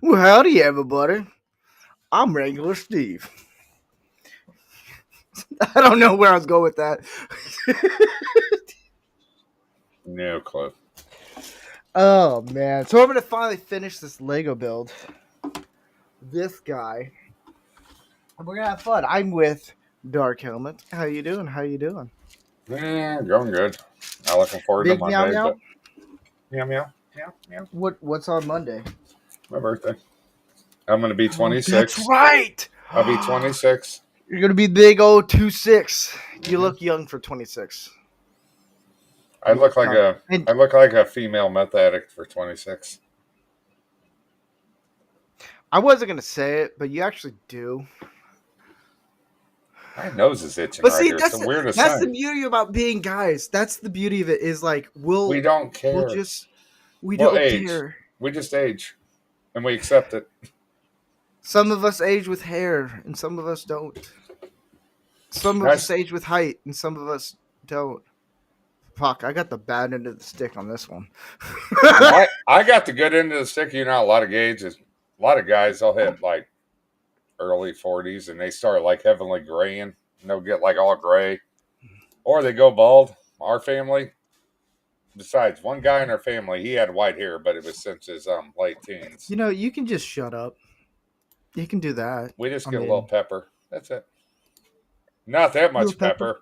Well, howdy, everybody. I'm Wrangler Steve. I don't know where I was going with that. No clue. Oh, man. So I'm going to finally finish this Lego build. This guy. And we're going to have fun. I'm with Dark Helmet. How you doing? How you doing? Yeah, going good. Not looking forward Big to meow Monday, meow? but meow meow meow meow. What's on Monday? My birthday. I'm gonna be 26. That's right. I'll be 26. You're going to be big old 26. You look young for 26. I look like a female meth addict for 26. I wasn't going to say it, but you actually do. My nose is itching But right see, here. It's the weirdest that's the thing. beauty about being guys. That's the beauty of it. Is like We don't care. We We'll don't age. care. We just age, and we accept it. Some of us age with hair, and some of us don't. Some of us age with height, and some of us don't. Fuck, I got the bad end of the stick on this one. I got the good end of the stick. You know, a lot of guys, they'll hit like early 40s, and they start like heavily graying, and they'll get like all gray, or they go bald. Our family, besides one guy in our family, he had white hair, but it was since his late teens. You know, you can just shut up. You can do that. We just get a little pepper. That's it. Not that much pepper.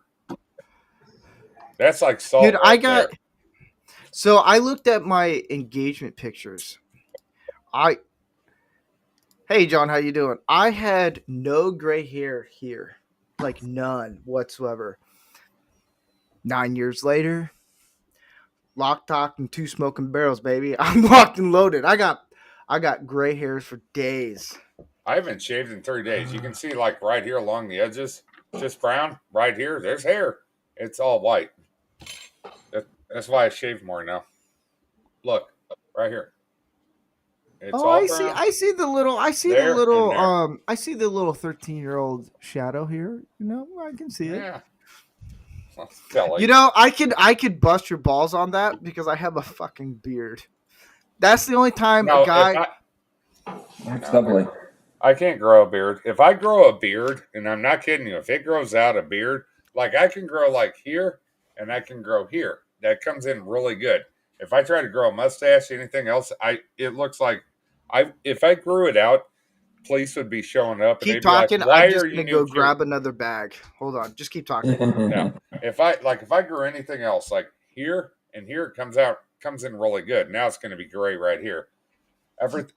That's like salt. Dude, right So I looked at my engagement pictures. Hey John, how you doing? I had no gray hair here, like none whatsoever. 9 years later, lock, stock, and 2 smoking barrels, baby. I'm locked and loaded. I got gray hairs for days. I haven't shaved in 3 days. You can see like right here along the edges, just brown. Right here, there's hair. It's all white. That's why I shave more now. Look, right here. It's all brown. I see the little 13-year-old shadow here. You know, I can see it. Yeah. You know, I could bust your balls on that because I have a fucking beard. That's the only time a guy. That's lovely. I can't grow a beard. If I grow a beard, and I'm not kidding you, if it grows out a beard, like I can grow like here, and I can grow here. That comes in really good. If I try to grow a mustache, anything else, it looks like if I grew it out, police would be showing up. Keep talking. Like, why I'm just are you gonna go grab another bag. Hold on, just keep talking. No, if I grew anything else, like here and here, it comes in really good. Now it's going to be gray right here.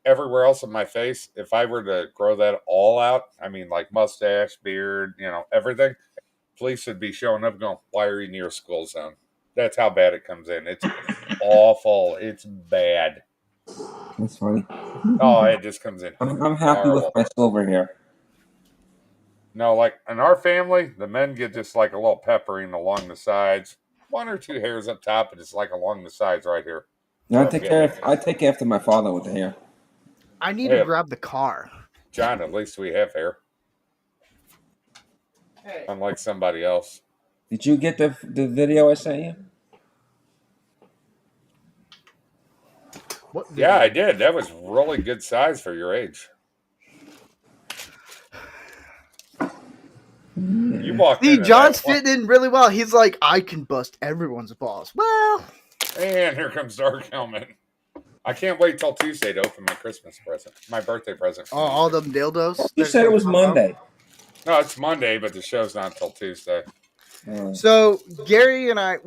Everywhere else on my face, if I were to grow that all out, I mean like mustache, beard, you know, everything, police would be showing up going, why are you near a school zone? That's how bad it comes in. It's awful. It's bad. That's funny. Oh, it just comes in. I'm happy with my silver here. No, like in our family, the men get just like a little peppering along the sides. 1 or 2 hairs up top, and it's like along the sides right here. No, I take after my father with the hair. I need to grab the car. John, at least we have hair. Hey. Unlike somebody else. Did you get the video I sent you? What video? Yeah, I did. That was really good size for your age. You walked in. See, John's fitting in really well. He's like, I can bust everyone's balls. Well. And here comes Dark Helmet. I can't wait till Tuesday to open my Christmas present. My birthday present. Oh, all them dildos? You said it was Monday. No, it's Monday, but the show's not until Tuesday. So Gary and I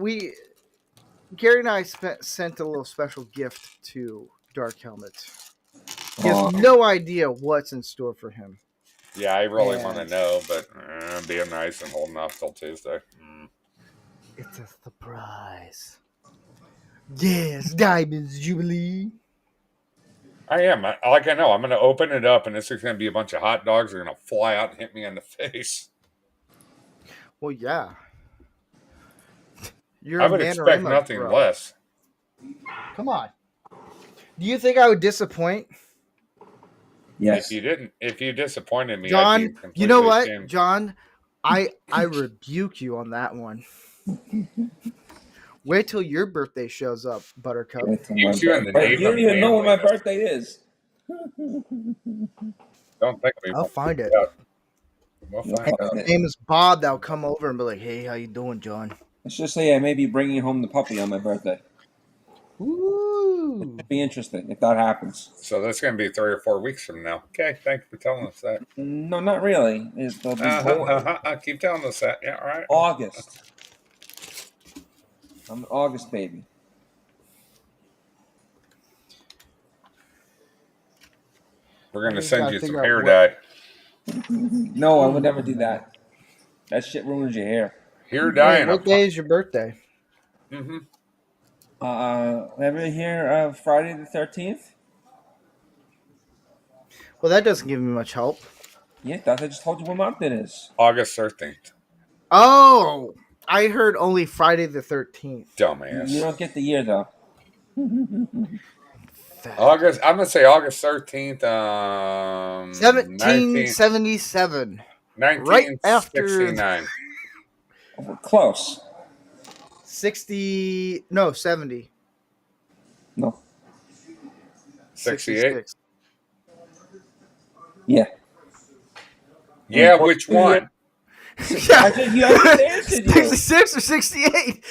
sent a little special gift to Dark Helmet. He has no idea what's in store for him. Yeah, I really want to know, but being nice and holding off till Tuesday. It's a surprise. Yes, Diamonds Jubilee. I am. I know. I'm going to open it up, and this is going to be a bunch of hot dogs that are going to fly out and hit me in the face. Well, yeah. I would expect nothing less. Come on. Do you think I would disappoint? Yes. If you disappointed me, John, I'd be you know what, ashamed. John? I rebuke you on that one. Wait till your birthday shows up, Buttercup. You don't even know when my birthday is. Don't think we I'll won't find it. out. We'll You'll find find out. it. Name is Bob. That'll come over and be like, "Hey, how you doing, John?" Let's just say I may be bringing home the puppy on my birthday. Ooh. It'd be interesting if that happens. So that's going to be 3 or 4 weeks from now. Okay, thank you for telling us that. No, not really. They'll be born Keep telling us that. Yeah, all right. August. I'm an August baby. We're going to just send gotta you some figure out hair what- dye. No, I would never do that. That shit ruins your hair. Hair dye Wait, and what day is your birthday? Mm-hmm. Ever hear of Friday the 13th? Well, that doesn't give me much help. Yeah, I just told you what month it is. August 13th. Oh, I heard only Friday the 13th. Dumbass. You don't get the year though. August. I'm gonna say August 13th. 1777. Right after 1969. We're close. 60. No, 70. No. 68. 66. Yeah. Yeah, which one? I just answered you. 66 or 68.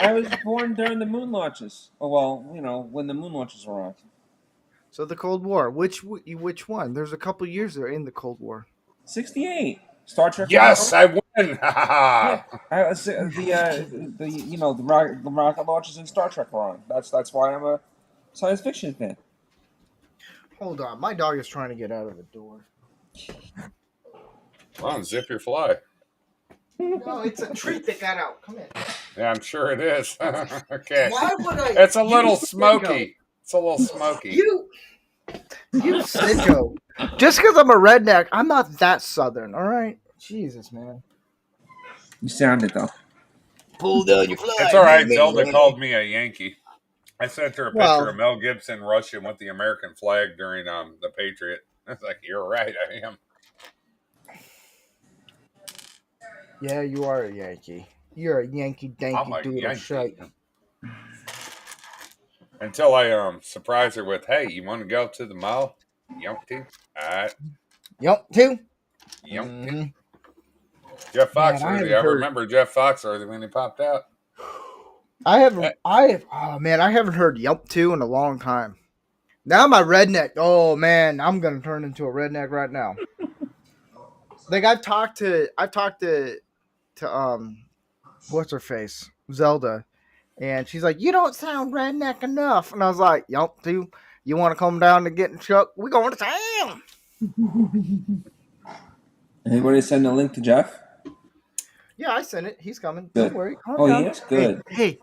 I was born during the moon launches. Oh well, when the moon launches were on. So the Cold War. Which one? There's a couple years there in the Cold War. 68. Star Trek. Yes, I win. Yeah. The rocket launches in Star Trek were on. That's why I'm a science fiction fan. Hold on. My dog is trying to get out of the door. Come on, zip your fly. No, it's a treat that got out. Come in. Yeah, I'm sure it is. Okay. Why would I? It's a little smoky. It's a little smoky. You sicko. Just because I'm a redneck, I'm not that southern. All right. Jesus, man. You sounded though. Pull down your fly. It's all right. Zelda called me a Yankee. I sent her a picture Well- of Mel Gibson rushing with the American flag during the Patriot. I was like, you're right, I am. Yeah, you are a Yankee. You're a Yankee I'm danky a doodle Yankee. shite. Until I surprise her with, hey, you want to go to the mall? Yankee? All right. Yup, too. Yankee. Jeff Foxworthy. I remember Jeff Foxworthy when he popped out. I haven't heard Yump 2 in a long time. Now my redneck. Oh man, I'm gonna turn into a redneck right now. Like I've talked to what's her face? Zelda. And she's like, "You don't sound redneck enough." And I was like, "Yump 2, you want to come down to get in Chuck? We going to town." Anybody send a link to Jeff? Yeah, I sent it. He's coming. Good. Don't worry. Calm Oh, down. he is? Good. Hey,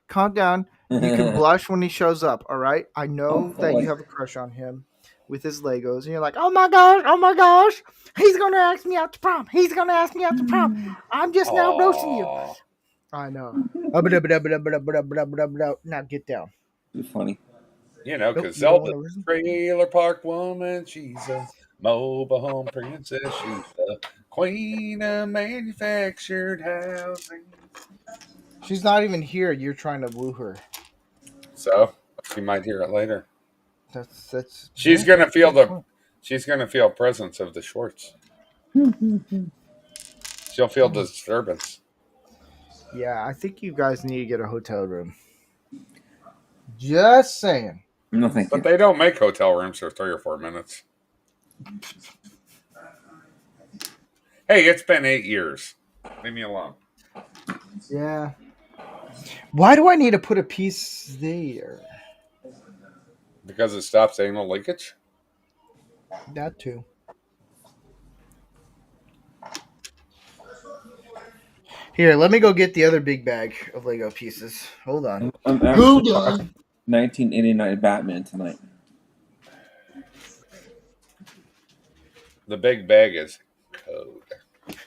calm down. You can blush when he shows up, all right? I know that boy. you have a crush on him with his Legos, and you're like, oh my gosh, he's going to ask me out to prom. I'm just now roasting you. Aw. I know. Now get down. Be funny. You know, Nope, because you don't Zelda's wanna listen? a trailer park woman. She's a mobile home princess. She's the queen of manufactured housing. She's not even here. You're trying to woo her. So she might hear it later. That's. She's yeah, gonna feel good the. point. She's gonna feel presence of the shorts. She'll feel disturbance. Yeah, I think you guys need to get a hotel room. Just saying. No, thank you. But they don't make hotel rooms for 3 or 4 minutes. Hey, it's been 8 years. Leave me alone. Yeah. Why do I need to put a piece there? Because it stops anal leakage? That too. Here, let me go get the other big bag of Lego pieces. Hold on. I'm Hold actually on. 1989 Batman tonight. The big bag is code.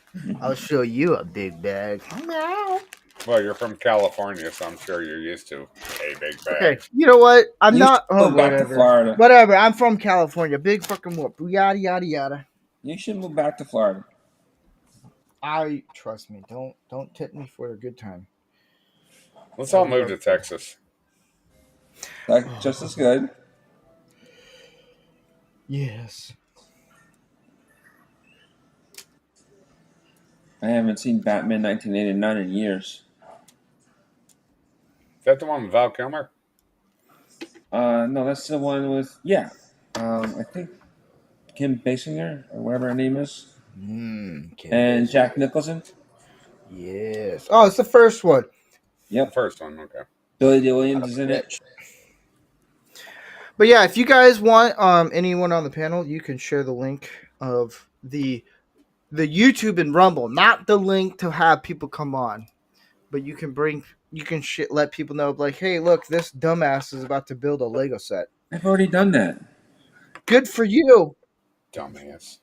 I'll show you a big bag. Meow. Well, you're from California, so I'm sure you're used to a big bag. Okay, you know what? I'm You not. should go Oh, back to whatever. Florida. Whatever. I'm from California. Big fucking whoop. Yada yada yada. You should move back to Florida. I trust me. Don't tip me for a good time. Let's all move to Texas. That's just as good. Yes. I haven't seen Batman 1989 in years. Is that the one with Val Kilmer? No, that's the one with I think Kim Basinger or whatever her name is, Kim and Basinger. Jack Nicholson. Yes. Oh, it's the first one. The Yep, first one, okay. Billy D. Williams is in it. Bitch. But yeah, if you guys want anyone on the panel, you can share the link of the YouTube and Rumble, not the link to have people come on, but you can let people know like, hey, look, this dumbass is about to build a Lego set. I've already done that. Good for you, Dumbass.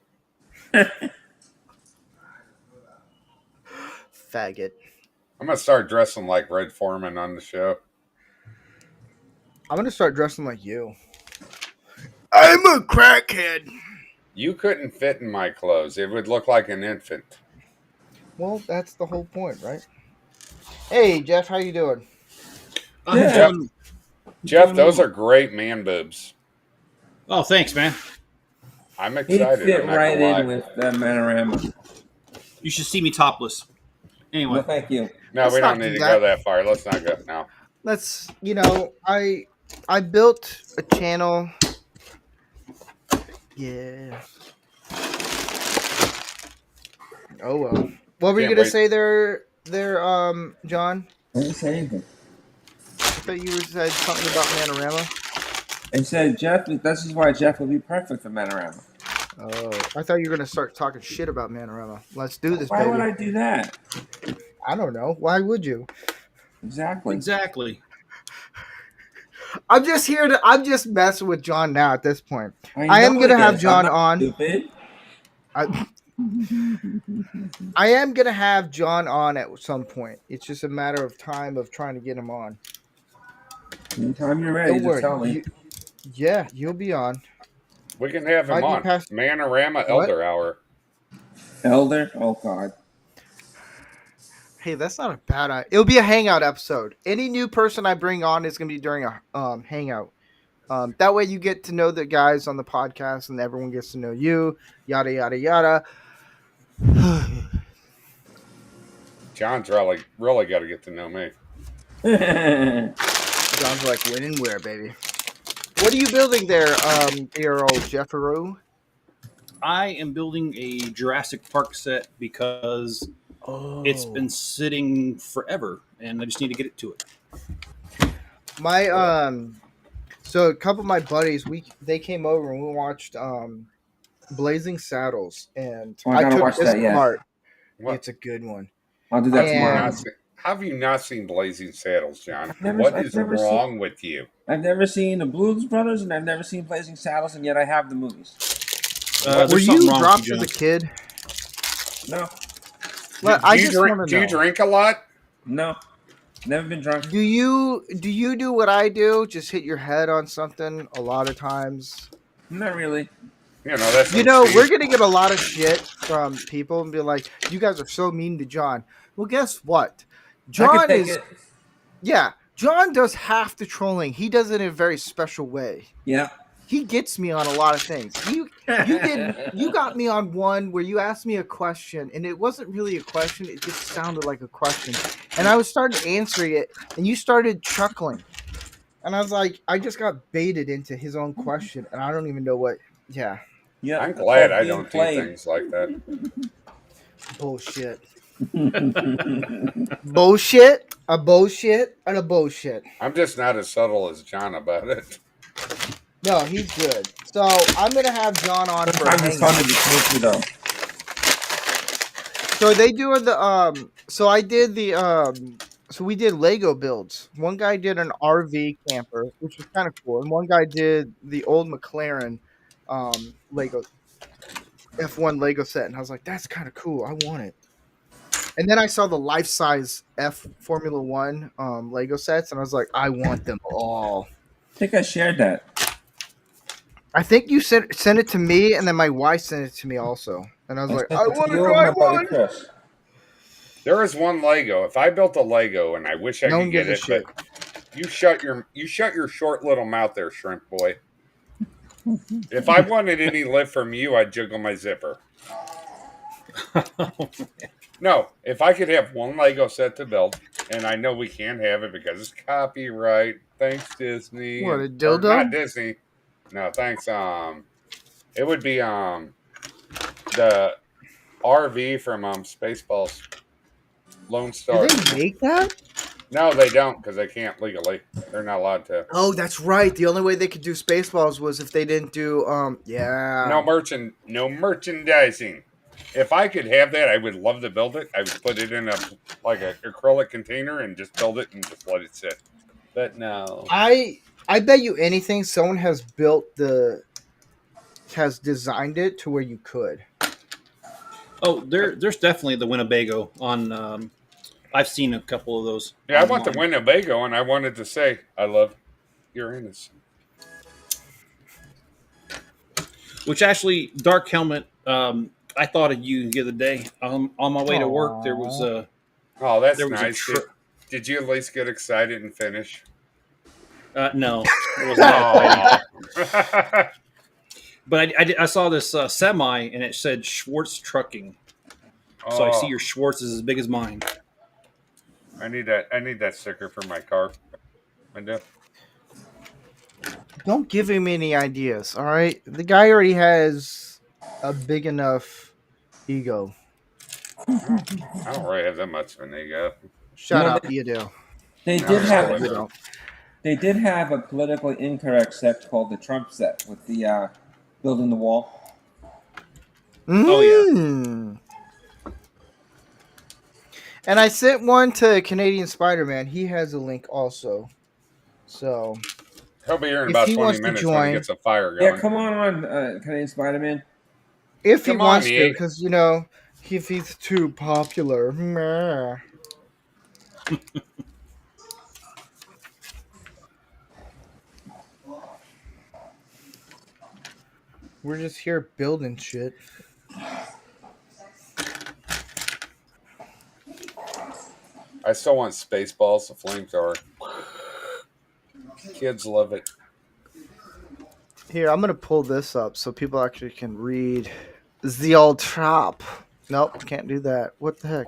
faggot. I'm gonna start dressing like Red Foreman on the show. I'm gonna start dressing like you. I'm a crackhead. You couldn't fit in my clothes. It would look like an infant. Well, that's the whole point, right? Hey, Jeff, how you doing? Yeah. Jeff, those are great man boobs. Oh, thanks, man. I'm He'd excited. fit I'm not right gonna lie. in with that Manorama. You should see me topless. Anyway, No, thank you. No, Let's we not don't need do to that. go that far. Let's not go now. Let's, I built a channel. Yeah. Oh well. What were you Can't gonna wait. say there, John? I didn't say anything. I thought you said something about Manorama. I said Jeff. This is why Jeff would be perfect for Manorama. Oh, I thought you were gonna start talking shit about Manorama. Let's do this, Why baby. would I do that? I don't know. Why would you? Exactly. I'm just messing with John now at this point. I know am gonna it have is. John I'm not on. Stupid. I am gonna have John on at some point. It's just a matter of time of trying to get him on. Anytime you're ready, Don't just worry. tell me. You'll be on. We can have him Might be on. past- Manorama What? Elder Hour. Elder? Oh God. Hey, that's not a bad idea. It'll be a hangout episode. Any new person I bring on is gonna be during a hangout. That way you get to know the guys on the podcast, and everyone gets to know you. Yada yada yada. John's really got to get to know me. John's like, when and where, baby. What are you building there, dear old Jefferoo? I am building a Jurassic Park set because it's been sitting forever, and I just need to get it to it. So a couple of my buddies, they came over and we watched Blazing Saddles, and I gotta took watch this that, yeah. apart. What? It's a good one. I'll do that And- tomorrow. How have you not seen Blazing Saddles, John? I've What is never wrong with you? I've never seen the Blues Brothers, and I've never seen Blazing Saddles, and yet I have the movies. Were There's something you wrong dropped with you, as a John. kid? No, Well, Do you drink a lot? no, never been drunk. Do you do what I do? Just hit your head on something a lot of times. Not really. You know, that's We're gonna get a lot of shit from people and be like, "You guys are so mean to John." Well, guess what? I John could take is it. John does half the trolling. He does it in a very special way. Yeah. He gets me on a lot of things. You got me on one where you asked me a question and it wasn't really a question, it just sounded like a question. And I was starting answering it and you started chuckling. And I was like, I just got baited into his own question and I don't even know what Yeah. I'm that's glad called I being don't do played. things like that. bullshit. Bullshit, a bullshit, and a bullshit. I'm just not as subtle as John about it. No, he's good. So I'm gonna have John on for a Sometimes it's hangout. fun to be sneaky, though. So they doing the so I did the so we did Lego builds. One guy did an RV camper, which was kind of cool, and one guy did the old McLaren Lego F1 Lego set, and I was like, that's kind of cool. I want it. And then I saw the life-size F Formula One Lego sets, and I was like, I want them all. I think I shared that. I think you sent it to me, and then my wife sent it to me also. And I was like, I sent it to want to you and drive my buddy one. Chris. There is one Lego. If I built a Lego, and I wish I No could one get gives it, a shit. but you shut your short little mouth there, shrimp boy. If I wanted any lift from you, I'd jiggle my zipper. No, if I could have one Lego set to build, and I know we can't have it because it's copyright. Thanks, Disney. What, a Or dildo? not Disney. No, thanks. It would be the RV from Spaceballs. Lone Do Star. they make that? No, they don't because they can't legally. They're not allowed to. Oh, that's right. The only way they could do Spaceballs was if they didn't do yeah. No merchandising. If I could have that, I would love to build it. I would put it in a acrylic container and just build it and just let it sit. But no. I bet you anything someone has designed it to where you could. Oh, there's definitely the Winnebago on. I've seen a couple of those. Yeah, I want the online. Winnebago, and I wanted to say I love Uranus. Which actually, Dark Helmet. I thought of you the other day. On my way to work, there was a. Oh, that's There was a nice. Did you at least get excited and finish? No, it wasn't that exciting. But I saw this semi, and it said Schwartz Trucking. So I see your Schwartz is as big as mine. I need that sticker for my car. I do. Don't give him any ideas, all right? The guy already has a big enough ego. I don't really have that much of an ego. Shut up, you do. They No, did I'm have sorry. You don't. they did have a politically incorrect set called the Trump set with the building the wall. Oh, yeah. Mm. And I sent one to Canadian Spider-Man. He has a link also. So He'll be here in If about he 20 wants to minutes when join- he gets a fire going. Yeah, come on, Canadian Spider-Man. if he Come on, wants to, Ian. because if he's too popular. Meh. We're just here building shit. I still want Spaceballs, the flamethrower. Kids love it. Here, I'm gonna pull this up so people actually can read the old trap. Nope, can't do that. What the heck?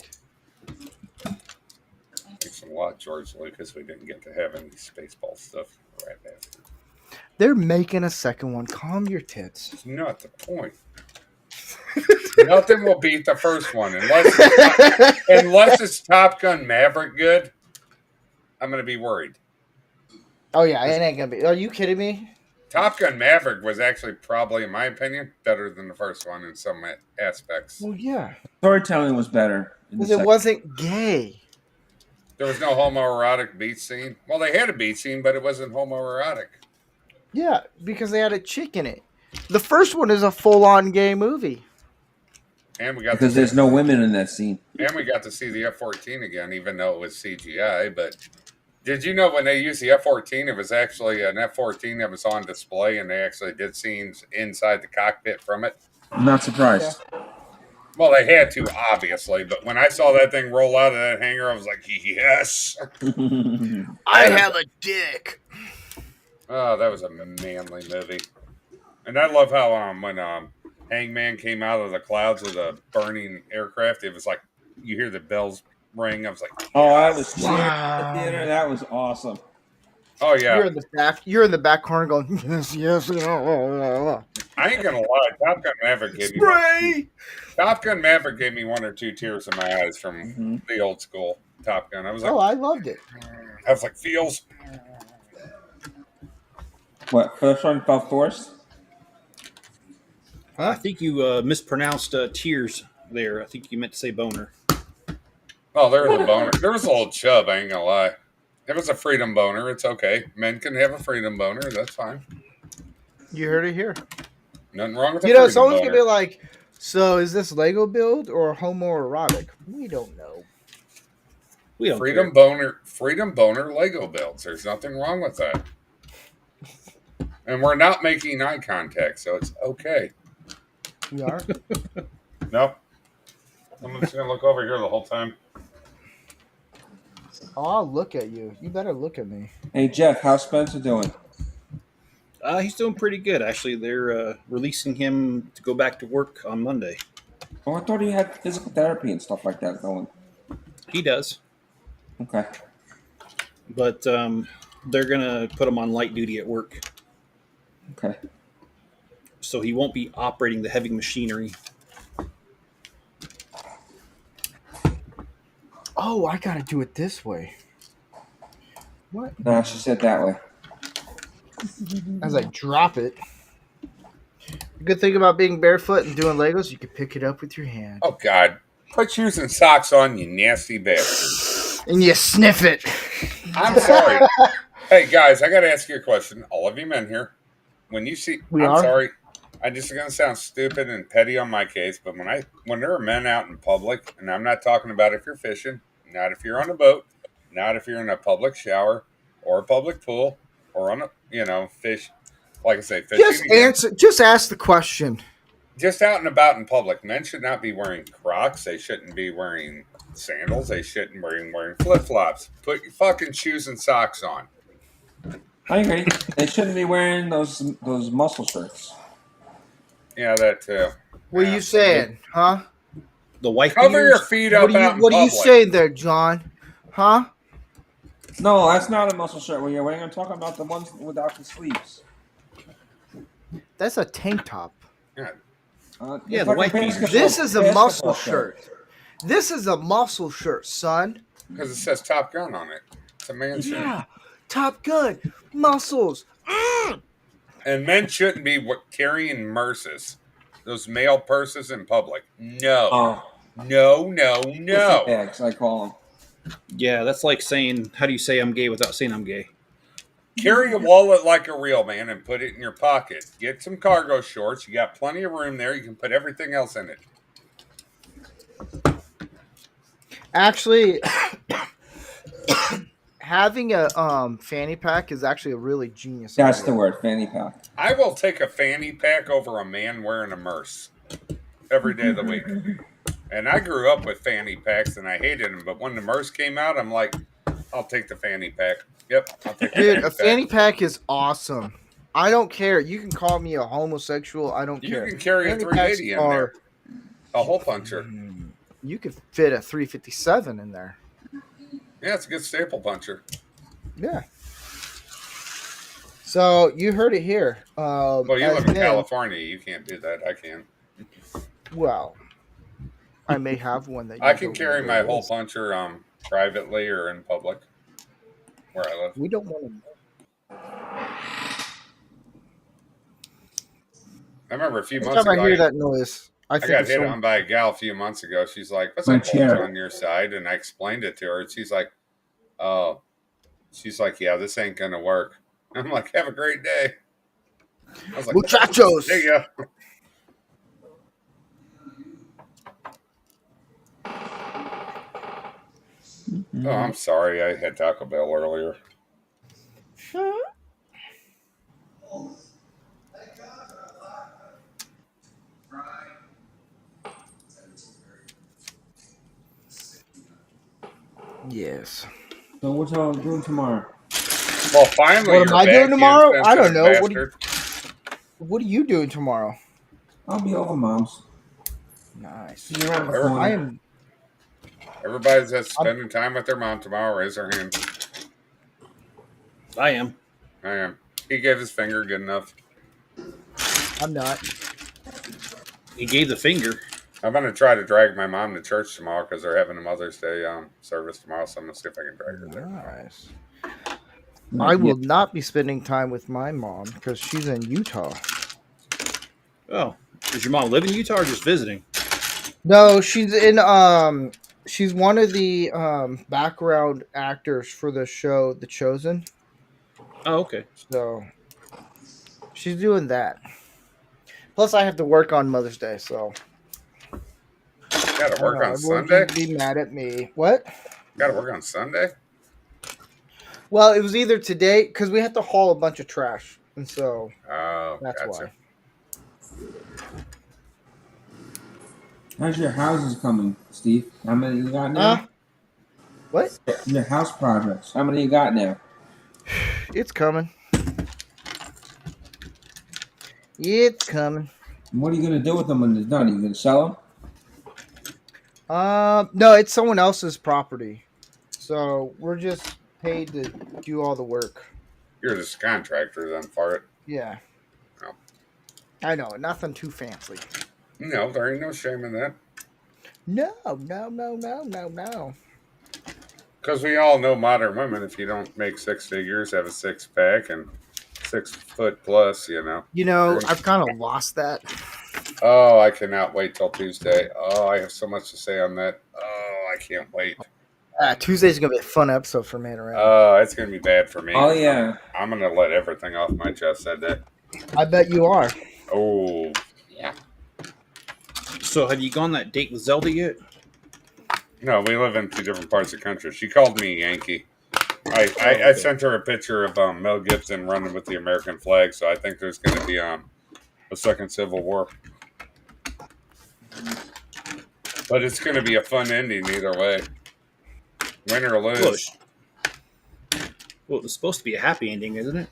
Thanks a lot, George Lucas. We didn't get to have any Spaceball stuff right after. They're making a second one. Calm your tits. It's not the point. Nothing will beat the first one unless it's Top Gun Maverick good. I'm gonna be worried. Oh yeah, it ain't gonna be. Are you kidding me? Top Gun Maverick was actually probably, in my opinion, better than the first one in some aspects. Well, yeah, Storytelling was better. In the because it second. wasn't gay. There was no homoerotic beat scene. Well, they had a beat scene, but it wasn't homoerotic. Yeah, because they had a chick in it. The first one is a full-on gay movie. And we got Because there's no women in that scene. And we got to see the F-14 again, even though it was CGI. But did you know when they used the F-14, it was actually an F-14 that was on display, and they actually did scenes inside the cockpit from it? I'm not surprised. Well, they had to, obviously. But when I saw that thing roll out of that hangar, I was like, yes. I have a dick. Oh, that was a manly movie. And I love how when Hangman came out of the clouds of the burning aircraft, it was like you hear the bells ring. I was like, Oh, I was cheering at Wow. the theater. That was awesome. oh yeah. You're in the back corner going yes, yes. I ain't gonna lie, Top Gun Maverick gave me Top Gun Maverick gave me one or two tears in my eyes from the old school Top Gun. I was like, Oh, I loved it. I was like, feels. What? First one felt forced? I think you mispronounced tears there. I think you meant to say boner. Oh, there was a boner. There was a little chub. I ain't gonna lie. It was a freedom boner. It's okay. Men can have a freedom boner. That's fine. You heard it here. Nothing wrong with a You know, freedom someone's boner. gonna be like, "So is this Lego build or homoerotic?" We don't know. We don't Freedom boner Lego builds. There's nothing wrong with that. And we're not making eye contact, so it's okay. We are. Nope. I'm just gonna look over here the whole time. Oh, I'll look at you. You better look at me. Hey, Jeff, how's Spencer doing? He's doing pretty good, actually. They're releasing him to go back to work on Monday. Oh, I thought he had physical therapy and stuff like that going. He does, Okay. but they're gonna put him on light duty at work, Okay. so he won't be operating the heavy machinery. Oh, I gotta do it this way. What? No, she said that way. As I drop it. The good thing about being barefoot and doing Legos, you can pick it up with your hand. Oh, God. Put shoes and socks on, you nasty bastard. And you sniff it. I'm sorry. Hey, guys, I got to ask you a question. All of you men here. When you see... I'm sorry. I'm just going to sound stupid and petty on my case, but when there are men out in public, and I'm not talking about if you're fishing, not if you're on a boat, not if you're in a public shower or a public pool or on a, fish... Like I say, fishing. Just ask the question. Just out and about in public, men should not be wearing Crocs. They shouldn't be wearing sandals. They shouldn't be wearing flip-flops. Put your fucking shoes and socks on. I agree. They shouldn't be wearing those muscle shirts. Yeah, that too. What are you saying, huh? The wife Cover your feet up out in What are you public. saying there, John? Huh? No, that's not a muscle shirt. When you're wearing, I'm talking about the ones without the sleeves. That's a tank top. Yeah. Yeah, it's the like white a piece. basketball- This is a muscle basketball shirt. This is a muscle shirt, son. Because it says Top Gun on it. It's a man's shirt. Yeah. Top Gun. Muscles. And men shouldn't be carrying purses. Those male purses in public. No. Oh, No. bags, I call them. Yeah, that's like saying, how do you say I'm gay without saying I'm gay? Carry a wallet like a real man and put it in your pocket. Get some cargo shorts. You got plenty of room there. You can put everything else in it. Actually, having a fanny pack is actually a really genius That's idea. the word, fanny pack. I will take a fanny pack over a man wearing a merce every day of the week. And I grew up with fanny packs and I hated them. But when the merce came out, I'm like, I'll take the fanny pack. Yep, I'll take the Dude, a fanny fanny pack is awesome. I don't care. You can call me a homosexual. I don't pack. care. You can carry a Fanny 380 in packs there. A hole puncher. You could fit a 357 in there. Yeah, it's a good staple puncher. Yeah. So you heard it here. Well, you as live in men- California. You can't do that. I can. Well, I may have one that you I can don't carry know my where it hole is. puncher privately or in public where I live. We don't want to. I remember a few Every months time ago, I hear that noise, I I think got of hit some- on by a gal a few months ago. She's like, "What's My that bulge chair. on your side?" And I explained it to her. And she's like, "Oh," she's like, "Yeah, this ain't gonna work." I'm like, "Have a great day." I was like, Muchachos. "There you go." Oh, I'm sorry. I had Taco Bell earlier. Yes. So what y'all doing tomorrow? Well, finally, What am you're I back, doing you tomorrow? I don't insensitive know. bastard. What are you doing tomorrow? I'll be over mom's. Nice. See you around the Everybody- corner. I am. Everybody's that's spending time with their mom tomorrow. Raise their hand. I am. I am. He gave his finger good enough. I'm not. He gave the finger. I'm going to try to drag my mom to church tomorrow because they're having a Mother's Day service tomorrow. So I'm going to see if I can drag her there. Nice. I will not be spending time with my mom because she's in Utah. Oh, does your mom live in Utah or just visiting? No, she's in. She's one of the background actors for the show The Chosen. Oh, okay. So she's doing that. Plus, I have to work on Mother's Day, so Got to work on everyone Sunday? can be mad at me. What? Got to work on Sunday? Well, it was either today because we had to haul a bunch of trash, and so Oh, that's gotcha. why. How's your houses coming, Steve? How many you got now? Huh? What? Your house projects. How many you got now? It's coming. It's coming. What are you gonna do with them when it's done? Are you gonna sell No, it's someone else's property. So we're just paid to do all the work. You're just a contractor then for it. Yeah. Oh. I know, nothing too fancy. No, there ain't no shame in that. No. No. Because we all know modern women, if you don't make six figures, have a six pack, and 6 foot plus, you know. You know, I've kind of lost that. Oh, I cannot wait till Tuesday. Oh, I have so much to say on that. Oh, I can't wait. Tuesday's gonna be a fun episode for Man Around. Oh, it's going to be bad for me. Oh yeah. I'm going to let everything off my chest that day. I bet you are. Oh, yeah. So, have you gone on that date with Zelda yet? No, we live in 2 different parts of the country. She called me Yankee. I sent her a picture of Mel Gibson running with the American flag, so I think there's going to be a second Civil War. But it's going to be a fun ending either way. Win or lose. Well, it's supposed to be a happy ending, isn't it?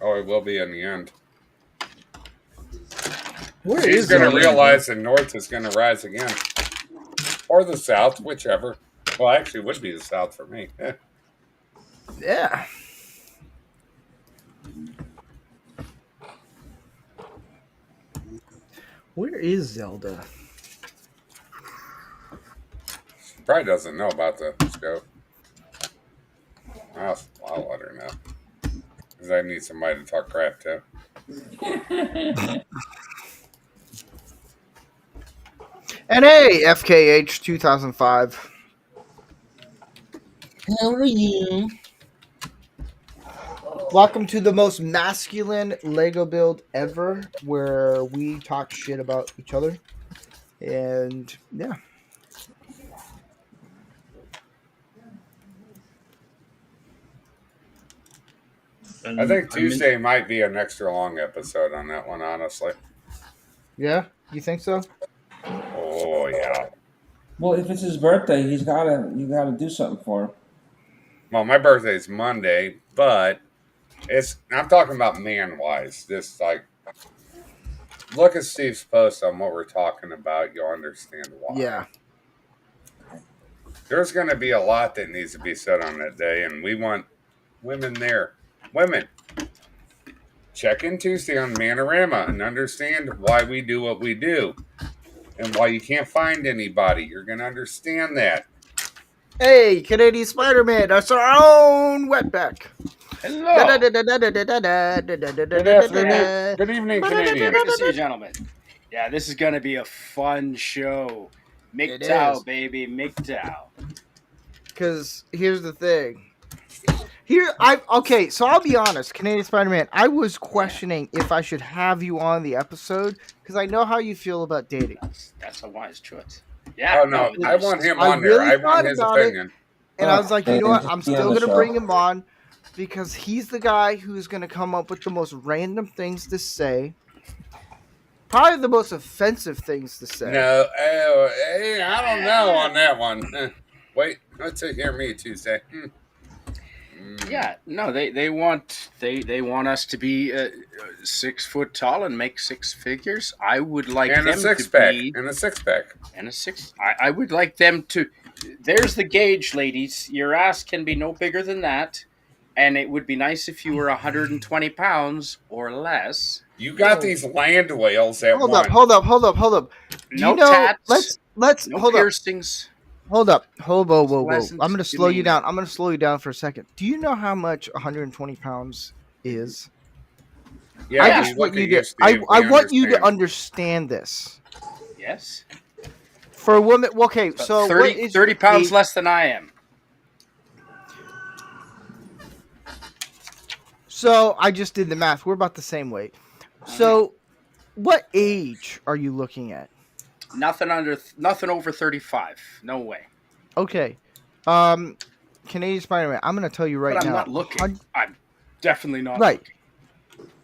Oh, it will be in the end. Where She's is going to Zelda? realize the North is going to rise again. Or the South, whichever. Well, actually, it would be the South for me. Yeah. Where is Zelda? She probably doesn't know about the scope. I'll let her know. Because I need somebody to talk crap to. And hey, FKH 2005. How are you? Welcome to the most masculine Lego build ever, where we talk shit about each other. And yeah. I think Tuesday might be an extra long episode on that one, honestly. Yeah? You think so? Oh, yeah. Well, if it's his birthday, you gotta do something for him. Well, my birthday's Monday, but I'm talking about man-wise. Just like, look at Steve's post on what we're talking about. You'll understand why. Yeah. There's going to be a lot that needs to be said on that day, and we want women there. Women, check in Tuesday on Manorama and understand why we do what we do and why you can't find anybody. You're going to understand that. Hey, Canadian Spider-Man, that's our own wetback. Hello. Good evening, Canadian. Good to see you, gentlemen. Yeah, this is going to be a fun show. MGTOW, baby, MGTOW. Because here's the thing. So I'll be honest, Canadian Spider-Man, I was questioning if I should have you on the episode because I know how you feel about dating. That's a wise choice. Yeah. Oh, no, I want him on there. I want his opinion. And I was like, you know what? I'm still going to show. bring him on because he's the guy who's going to come up with the most random things to say. Probably the most offensive things to say. No, I don't know on that one. Wait, let's hear me Tuesday. Yeah, no, they want us to be 6 foot tall and make 6 figures. I would like And them a six to pack. be And a six pack. and a 6. I would like them to. There's the gauge, ladies. Your ass can be no bigger than that, and it would be nice if you were 120 pounds or less. You got these land whales that Hold want. up. No tats. Let's No hold up. piercings. Hold up. Whoa. Pleasant I'm going to slow you demeanor. down. I'm going to slow you down for a second. Do you know how much 120 pounds is? Yeah, I we just want look you at to. Steve, I we want you to understand. understand this. Yes. For a woman, okay, About so 30, 30 pounds less than I am. So I just did the math. We're about the same weight. So, what age are you looking at? Nothing over 35. No way. Okay, Canadian Spider-Man. I'm going to tell you right But I'm now. not looking. I'm definitely not Right. looking.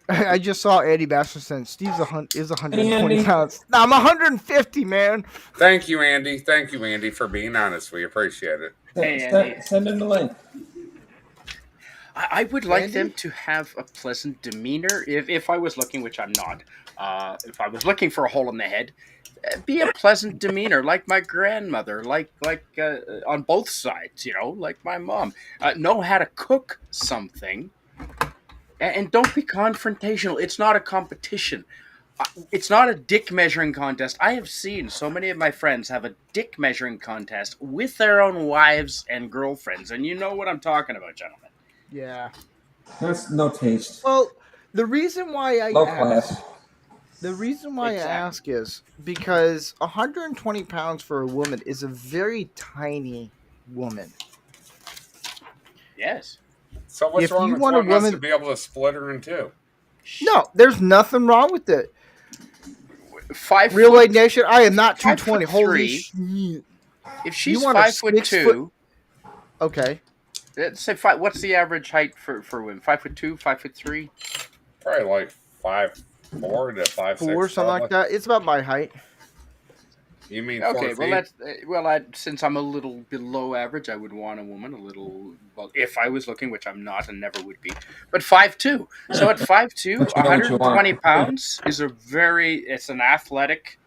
I just saw Eddie Masterson. Steve's is 120 Andy. pounds. No, I'm 150, man. Thank you, Andy. Thank you, Andy, for being honest. We appreciate it. Hey, Andy. Send him the link. I would like Andy? them to have a pleasant demeanor. If I was looking, which I'm not, if I was looking for a hole in the head, be a pleasant demeanor, like my grandmother, like on both sides, like my mom. Know how to cook something, and don't be confrontational. It's not a competition. It's not a dick measuring contest. I have seen so many of my friends have a dick measuring contest with their own wives and girlfriends, and you know what I'm talking about, gentlemen. Yeah. That's no taste. Well, the reason why I Low ask, class. the reason why I Exactly. ask is because 120 pounds for a woman is a very tiny woman. Yes. So what's If wrong you with want a wanting us to woman- be able to split her in two? No, there's nothing wrong with it. 5 Real foot. Lake Nation, I am not 5'3". 220. Holy shit. If she's want a 5'2", Okay. let's say five. What's the average height for women? 5'2", 5'3". Probably like 5'4" to 5'6". 4, something like probably. that. It's about my height. You mean Okay, 4 well feet? since I'm a little below average, I would want a woman a little. Well, if I was looking, which I'm not and never would be, but 5'2". So at 5'2", But you know what you 120 want. pounds is it's an athletic.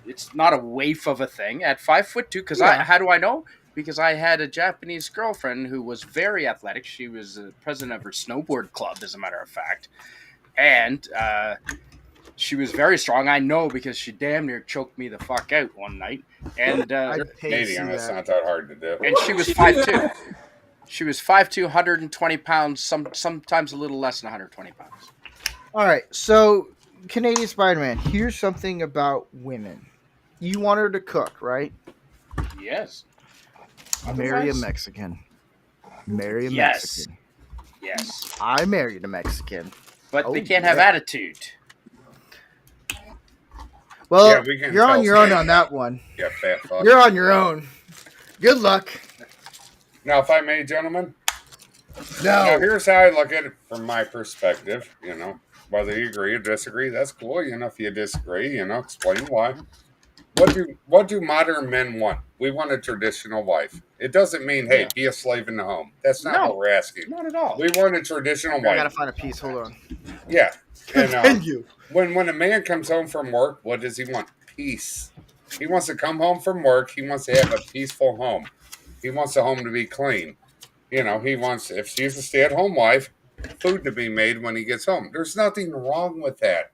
It's not a waif of a thing at 5'2". Because Yeah. how do I know? Because I had a Japanese girlfriend who was very athletic. She was the president of her snowboard club, as a matter of fact, and she was very strong. I know because she damn near choked me the fuck out one night. And I'd pay to see Canadian, it's that. not that hard to do. and she was 5'2". She was 5'2", 120 pounds, sometimes a little less than 120 pounds. All right, so Canadian Spider-Man, here's something about women. You want her to cook, right? Yes. Marry a Otherwise- Mexican. Marry a Yes. Mexican. Yes. I married a Mexican. But Oh, they can't have yeah. attitude. Well, Yeah, we can you're on tell your own Sam on that one. Yeah, fat fuck. You're on your own. Good luck. Now, if I may, gentlemen, now No. here's how I look at it from my perspective. Whether you agree or disagree, that's cool. If you disagree, explain why. What do modern men want? We want a traditional wife. It doesn't mean, hey, be a slave in the home. That's not No. what we're asking. Not at all. We want a traditional I gotta wife. find a piece. Hold on. Yeah. And Continue. when a man comes home from work, what does he want? Peace. He wants to come home from work. He wants to have a peaceful home. He wants the home to be clean. He wants, if she's a stay-at-home wife, food to be made when he gets home. There's nothing wrong with that.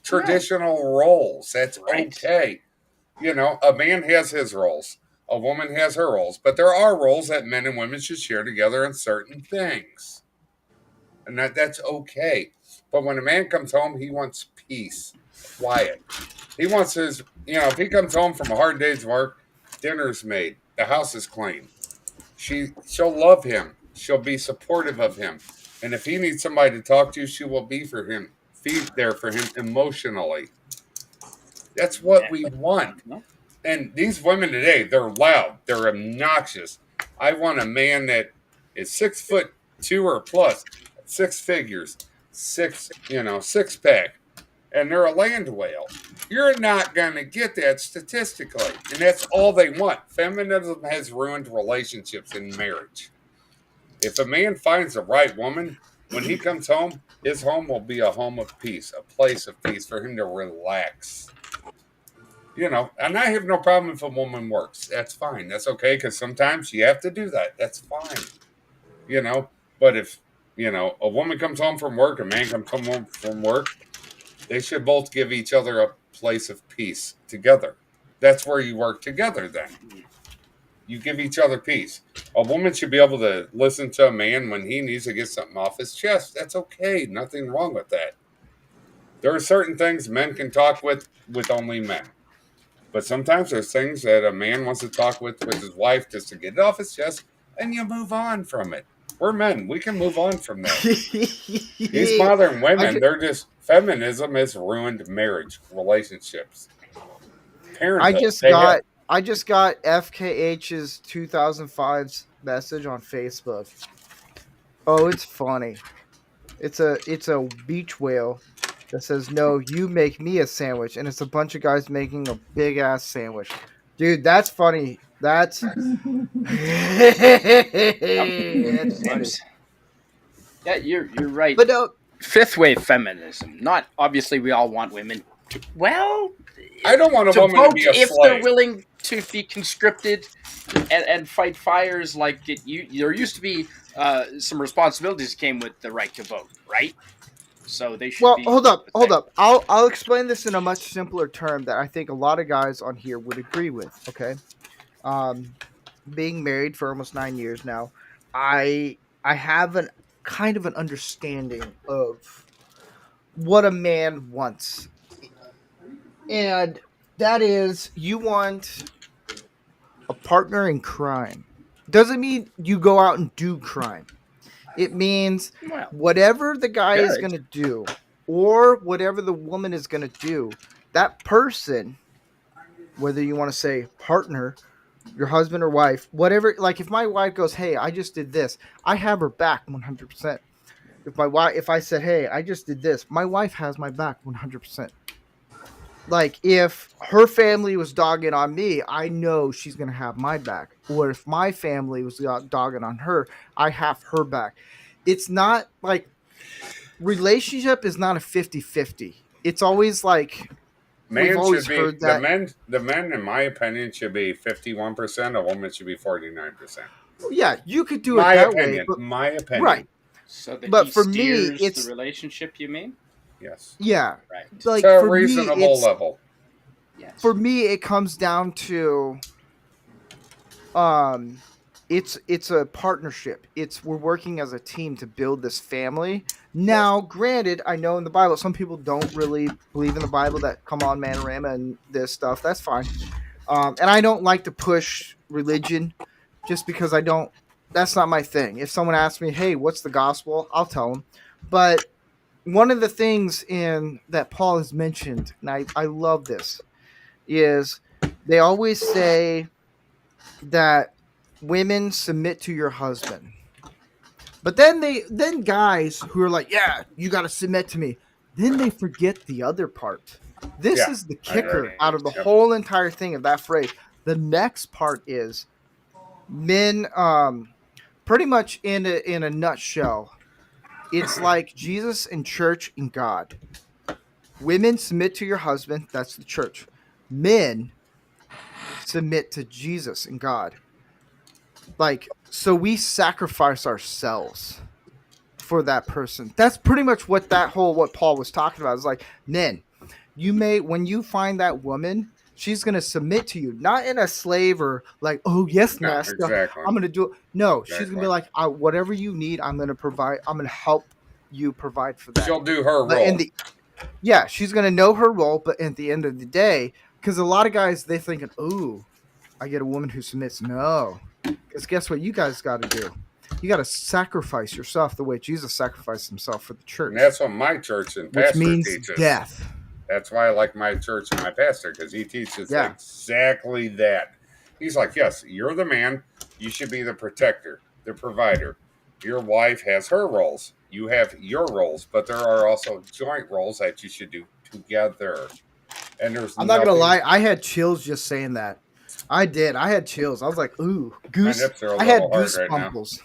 Traditional roles. That's Right. okay. A man has his roles. A woman has her roles. But there are roles that men and women should share together in certain things. And that's okay. But when a man comes home, he wants peace, quiet. He wants his, if he comes home from a hard day's work, dinner's made, the house is clean. She'll love him. She'll be supportive of him. And if he needs somebody to talk to, she will be there for him emotionally. That's what we want. No. And these women today, they're loud. They're obnoxious. I want a man that is 6'2" or plus, 6 figures, six pack, and they're a land whale. You're not going to get that statistically. And that's all they want. Feminism has ruined relationships in marriage. If a man finds the right woman, when he comes home, his home will be a home of peace, a place of peace for him to relax. And I have no problem if a woman works. That's fine. That's okay, because sometimes you have to do that. That's fine. But if, a woman comes home from work, a man comes home from work, they should both give each other a place of peace together. That's where you work together then. You give each other peace. A woman should be able to listen to a man when he needs to get something off his chest. That's okay. Nothing wrong with that. There are certain things men can talk with only men. But sometimes there's things that a man wants to talk with his wife just to get it off his chest, and you move on from it. We're men. We can move on from that. These modern women, they're just, feminism has ruined marriage, relationships. Parenthood. I just got FKH's 2005's message on Facebook. Oh, it's funny. It's a beach whale that says, "No, you make me a sandwich," and it's a bunch of guys making a big ass sandwich. Dude, that's funny. That's that's funny. Yeah, you're right. But Fifth wave feminism. Not obviously we all want women to I don't want a to woman to vote be a if they're slave. willing to be conscripted and fight fires. Like there used to be some responsibilities came with the right to vote, right? So they should well, be. hold up. I'll explain this in a much simpler term that I think a lot of guys on here would agree with. Okay, um, being married for almost 9 years now, I have an kind of an understanding of what a man wants, and that is you want a partner in crime. Doesn't mean you go out and do crime. It means Well, whatever the guy is good. going to do or whatever the woman is going to do, that person, whether you want to say partner, your husband or wife, whatever, like if my wife goes, "Hey, I just did this," I have her back 100%. If I said, "Hey, I just did this," my wife has my back 100%. Like if her family was dogging on me, I know she's going to have my back. Or if my family was dogging on her, I have her back. It's not like relationship is not a 50-50. It's always like we've Man always should be heard that. the men, in my opinion, should be 51%. A woman should be 49%. Yeah, you could do it My that opinion. way, but My opinion. right. So that But he for me, steers it's the relationship. You mean? Yes. yeah. Right. Like To a for me, reasonable level. Yes. for me, it comes down to um it's a partnership. It's we're working as a team to build this family. Now, granted, I know in the Bible some people don't really believe in the Bible that come on Manorama and this stuff. That's fine. And I don't like to push religion just because I don't that's not my thing. If someone asks me, "Hey, what's the gospel?" I'll tell them. But one of the things in that Paul has mentioned, and I love this, is they always say that women submit to your husband. But then guys who are like, "Yeah, you got to submit to me." Then they forget the other part. This Yeah, is the I agree. kicker out of the Yep. whole entire thing of that phrase. The next part is men pretty much in a nutshell. It's like Jesus and church and God. Women submit to your husband, that's the church. Men submit to Jesus and God. Like, so we sacrifice ourselves for that person. That's pretty much what what Paul was talking about. Is like, men, when you find that woman, she's gonna submit to you, not in a slave or like, "Oh yes, No, master, exactly. I'm gonna do it." No, she's gonna Exactly. be like, "Whatever you need, I'm gonna provide. I'm gonna help you provide for that." She'll do her But role. yeah, she's gonna know her role, but at the end of the day, because a lot of guys they thinking, "Ooh, I get a woman who submits." No, because guess what? You guys got to do. You got to sacrifice yourself the way Jesus sacrificed himself for the church, And that's what my church and which pastor means teaches. death. That's why I like my church and my pastor, because he teaches Yeah. exactly that. He's like, yes, you're the man. You should be the protector, the provider. Your wife has her roles. You have your roles, but there are also joint roles that you should do together. And there's I'm not gonna nothing- lie, I had chills just saying that. I did. I had chills. I was like, "Ooh, goose." My nips are a I had little hard right now. goosebumples.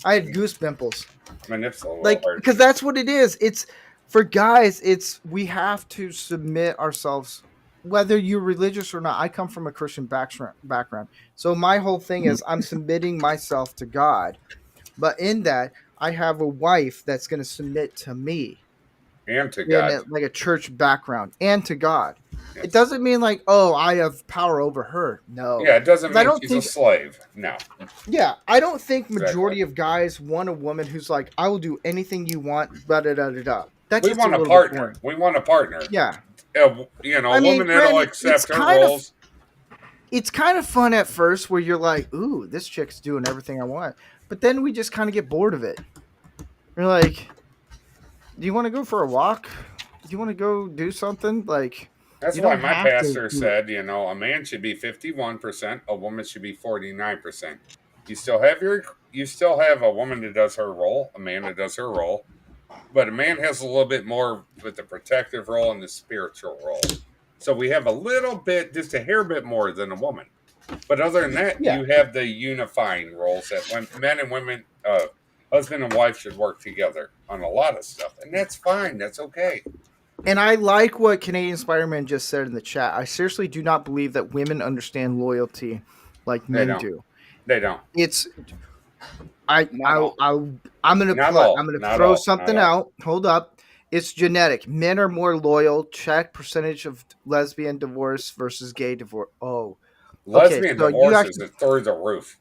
I had goosebumples. My nips are a little Like, hard. because that's what it is. It's for guys. It's we have to submit ourselves, whether you're religious or not. I come from a Christian background, so my whole thing is I'm submitting myself to God. But in that, I have a wife that's going to submit to me And to in God. like a church background and to God. Yes. It doesn't mean like, "Oh, I have power over her." No. Yeah, it doesn't 'Cause I mean don't she's think- a slave. No. Yeah, I don't think majority of guys want a woman who's like, "I will do anything you want." Da da da da da. That We gets want a a little bit partner. boring. We want a partner. Yeah, You know, I a mean, woman that'll granted, accept it's her kind of- roles. it's kind of fun at first where you're like, "Ooh, this chick's doing everything I want," but then we just kind of get bored of it. We're like, "Do you want to go for a walk? Do you want to go do something?" Like, That's you why don't my have to pastor do- said, you know, a man should be 51%, a woman should be 49%. You still have a woman that does her role, a man that does her role, but a man has a little bit more with the protective role and the spiritual role. So we have a little bit, just a hair bit more than a woman. But other than that, Yeah. you have the unifying roles that when men and women, husband and wife should work together on a lot of stuff, and that's fine. That's okay. And I like what Canadian Spider-Man just said in the chat. I seriously do not believe that women understand loyalty like They men don't. do. They don't. It's Not all. I'm gonna Not put all. I'm gonna Not throw all. something Not all. out. Hold up. It's genetic. Men are more loyal. Check percentage of lesbian divorce versus gay divorce. Oh, okay. Lesbian So you divorce actually, is through the roof,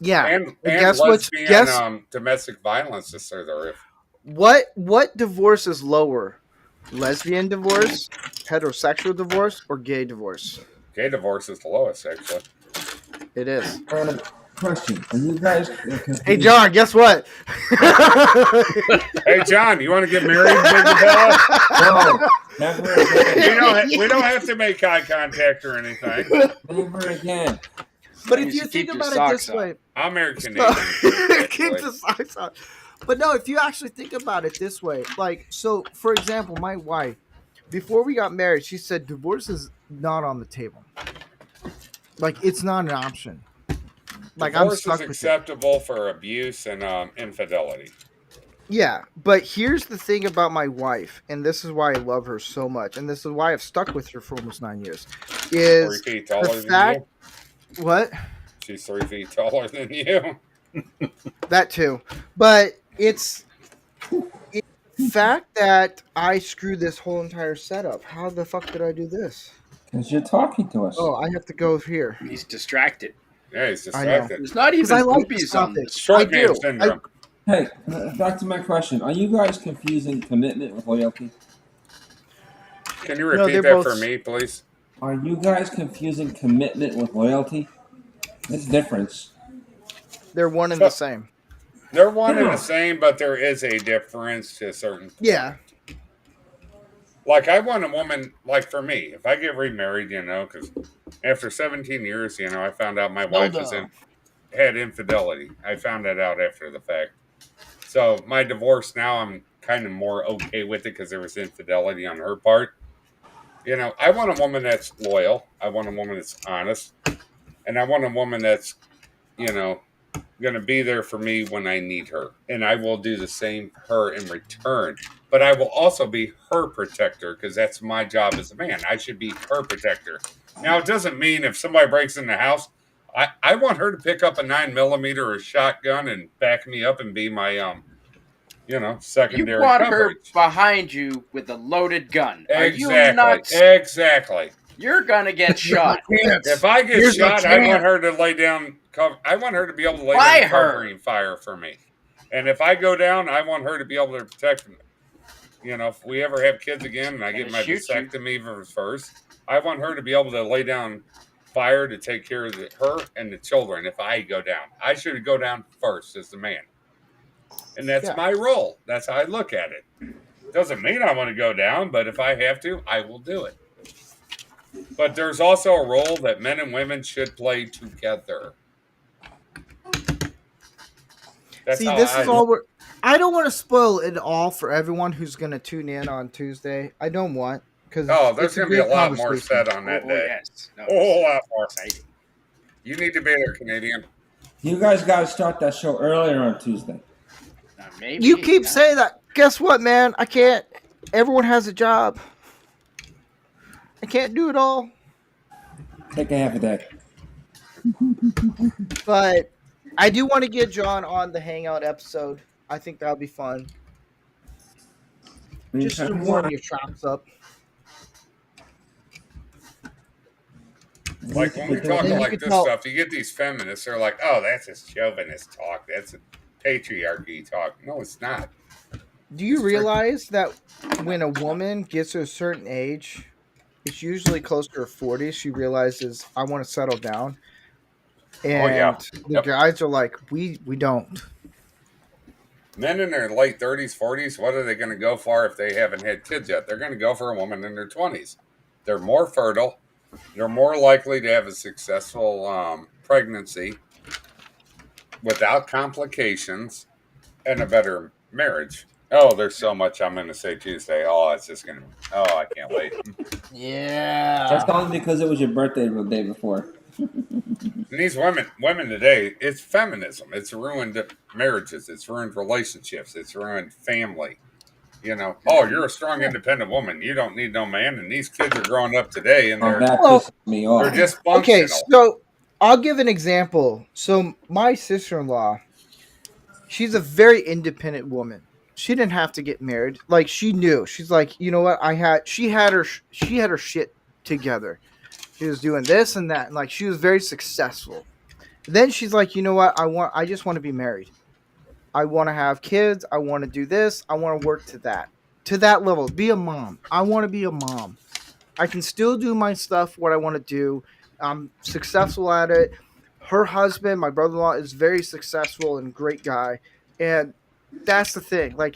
yeah. and Guess what? lesbian domestic violence is through the roof. What divorce is lower? Lesbian divorce, heterosexual divorce, or gay divorce? Gay divorce is the lowest, actually. It is. Question: are you guys? Hey, John, guess what? Hey, John, you want to get married, Big Bella? No, never again. We don't have to make eye contact or anything. Never again. But You if you should think keep your about it this socks on. way, I'm American Canadian. keep the socks on. But no, if you actually think about it this way, like, so for example, my wife, before we got married, she said divorce is not on the table. Like, it's not an option. Like, I'm Divorce stuck is with it. acceptable for abuse and infidelity. Yeah, but here's the thing about my wife, and this is why I love her so much, and this is why I've stuck with her for almost 9 years. 3 Is feet taller than fact- you. what? She's 3 feet taller than you. That too, but it's the fact that I screwed this whole entire setup. How the fuck did I do this? Because you're talking to us. Oh, I have to go here. He's distracted. Yeah, he's I know. distracted. There's not Because even I like boobies this on topic. this. Short I man do. syndrome. Hey, back to my question. Are you guys confusing commitment with loyalty? Can you No, repeat they're that both- for me, please? Are you guys confusing commitment with loyalty? There's a difference. They're one and the same. They're one and the same, but there is a difference to a certain point. Yeah. Like, I want a woman, like for me, if I get remarried, because after 17 years, I found out my wife had infidelity. I found that out after the fact. So my divorce now, I'm kind of more okay with it because there was infidelity on her part. I want a woman that's loyal. I want a woman that's honest. And I want a woman that's, going to be there for me when I need her. And I will do the same for her in return. But I will also be her protector because that's my job as a man. I should be her protector. Now, it doesn't mean if somebody breaks in the house, I want her to pick up a 9mm or a shotgun and back me up and be my, secondary You want coverage. her behind you with a loaded gun. Are you Exactly. nuts? Exactly. You're gonna get shot. If I get Here's my shot, I want chance. her to lay down cover. I want her to be able to lay By down her. covering fire for me. And if I go down, I want her to be able to protect me. If we ever have kids again and I get And my shoot you. vasectomy first, I want her to be able to lay down fire to take care of her and the children if I go down. I should go down first as the man. And that's my role. That's how I look at it. Doesn't mean I want to go down, but if I have to, I will do it. But there's also a role that men and women should play together. That's See, how this I is all we're. I don't want to spoil it all for everyone who's going to tune in on Tuesday. I don't want because there's going to be a lot more said on that day. Yes. No, A whole lot more. exciting. You need to be there, Canadian. You guys got to start that show earlier on Tuesday. Maybe, You keep yeah. saying that. Guess what, man? I can't. Everyone has a job. I can't do it all. Take a half a day. But I do want to get John on the Hangout episode. I think that'll be fun. Just to warm your chops up. Like when we talk You like could this tell- stuff, you get these feminists. They're like, "Oh, that's a chauvinist talk. That's a patriarchy talk." No, it's not. Do you realize that when a woman gets to a certain age, it's usually close to her 40s, she realizes, I want to settle down. And the Yep. guys are like, we don't. Men in their late 30s, 40s, what are they going to go for if they haven't had kids yet? They're going to go for a woman in their 20s. They're more fertile. They're more likely to have a successful pregnancy without complications and a better marriage. Oh, there's so much I'm going to say Tuesday. Oh, it's just going to... Oh, I can't wait. Yeah. That's only because it was your birthday the day before. And these women today, it's feminism. It's ruined marriages. It's ruined relationships. It's ruined family. Oh, you're a strong, independent woman. You don't need no man. And these kids are growing up today, and Oh, that Well, pisses me they're off. okay, dysfunctional. so I'll give an example. So my sister-in-law, she's a very independent woman. She didn't have to get married. Like she knew. She's like, you know what? She had her shit together. She was doing this and that, and like she was very successful. Then she's like, you know what? I just want to be married. I want to have kids. I want to do this. I want to work to that level. Be a mom. I want to be a mom. I can still do my stuff, what I want to do. I'm successful at it. Her husband, my brother-in-law, is very successful and great guy. And that's the thing. Like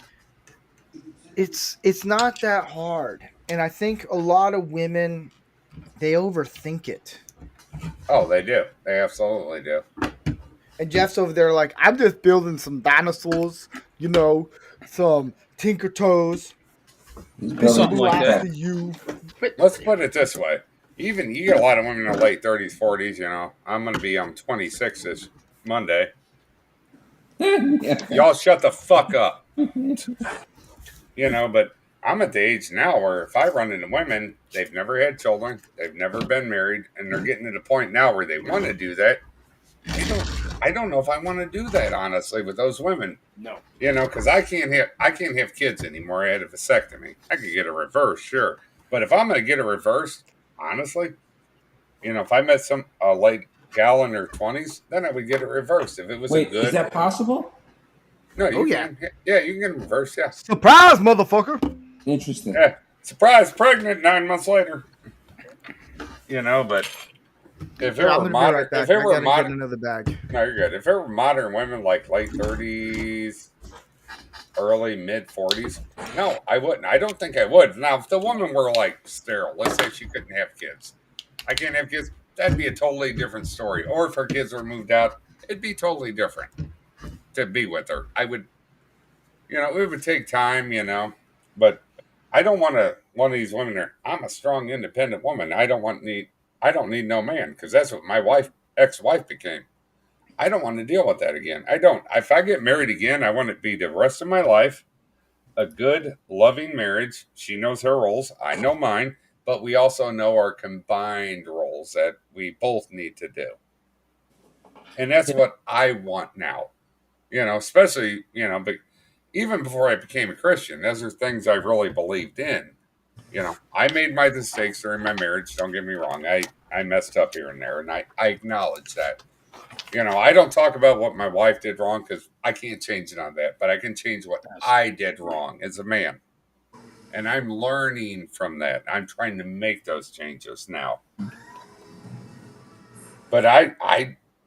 it's not that hard. And I think a lot of women they overthink it. Oh, they do. They absolutely do. And Jeff's over there like, I'm just building some dinosaurs, some Tinker Toes. He's building Something like that. After you. Let's put it this way. Even you get a lot of women in their late 30s, 40s, I'm going to be 26 this Monday. Y'all shut the fuck up. But I'm at the age now where if I run into women, they've never had children, they've never been married, and they're getting to the point now where they want to do that. I don't know if I want to do that, honestly, with those women. No. Because I can't have kids anymore. I had a vasectomy. I could get a reverse, sure. But if I'm going to get a reverse, honestly, if I met a late gal in her 20s, then I would get it reversed. If it was Wait, a good... is that possible? No, you can. Yeah, you can get a reverse, yeah. Surprise, motherfucker. Interesting. Yeah. Surprise, pregnant 9 months later. But if it were modern, if it were modern, another bag. no, you're good. If it were modern women like late 30s, early mid 40s, no, I wouldn't. I don't think I would. Now, if the woman were like sterile, let's say she couldn't have kids, I can't have kids. That'd be a totally different story. Or if her kids were moved out, it'd be totally different to be with her. I would, it would take time, but I don't want one of these women there. I'm a strong, independent woman. I don't need no man, because that's what my ex-wife became. I don't want to deal with that again. I don't. If I get married again, I want it to be the rest of my life, a good, loving marriage. She knows her roles. I know mine, but we also know our combined roles that we both need to do. And that's what I want now, especially, but even before I became a Christian, those are things I really believed in. I made my mistakes during my marriage. Don't get me wrong. I messed up here and there, and I acknowledge that. I don't talk about what my wife did wrong because I can't change it on that, but I can change what I did wrong as a man. And I'm learning from that. I'm trying to make those changes now. But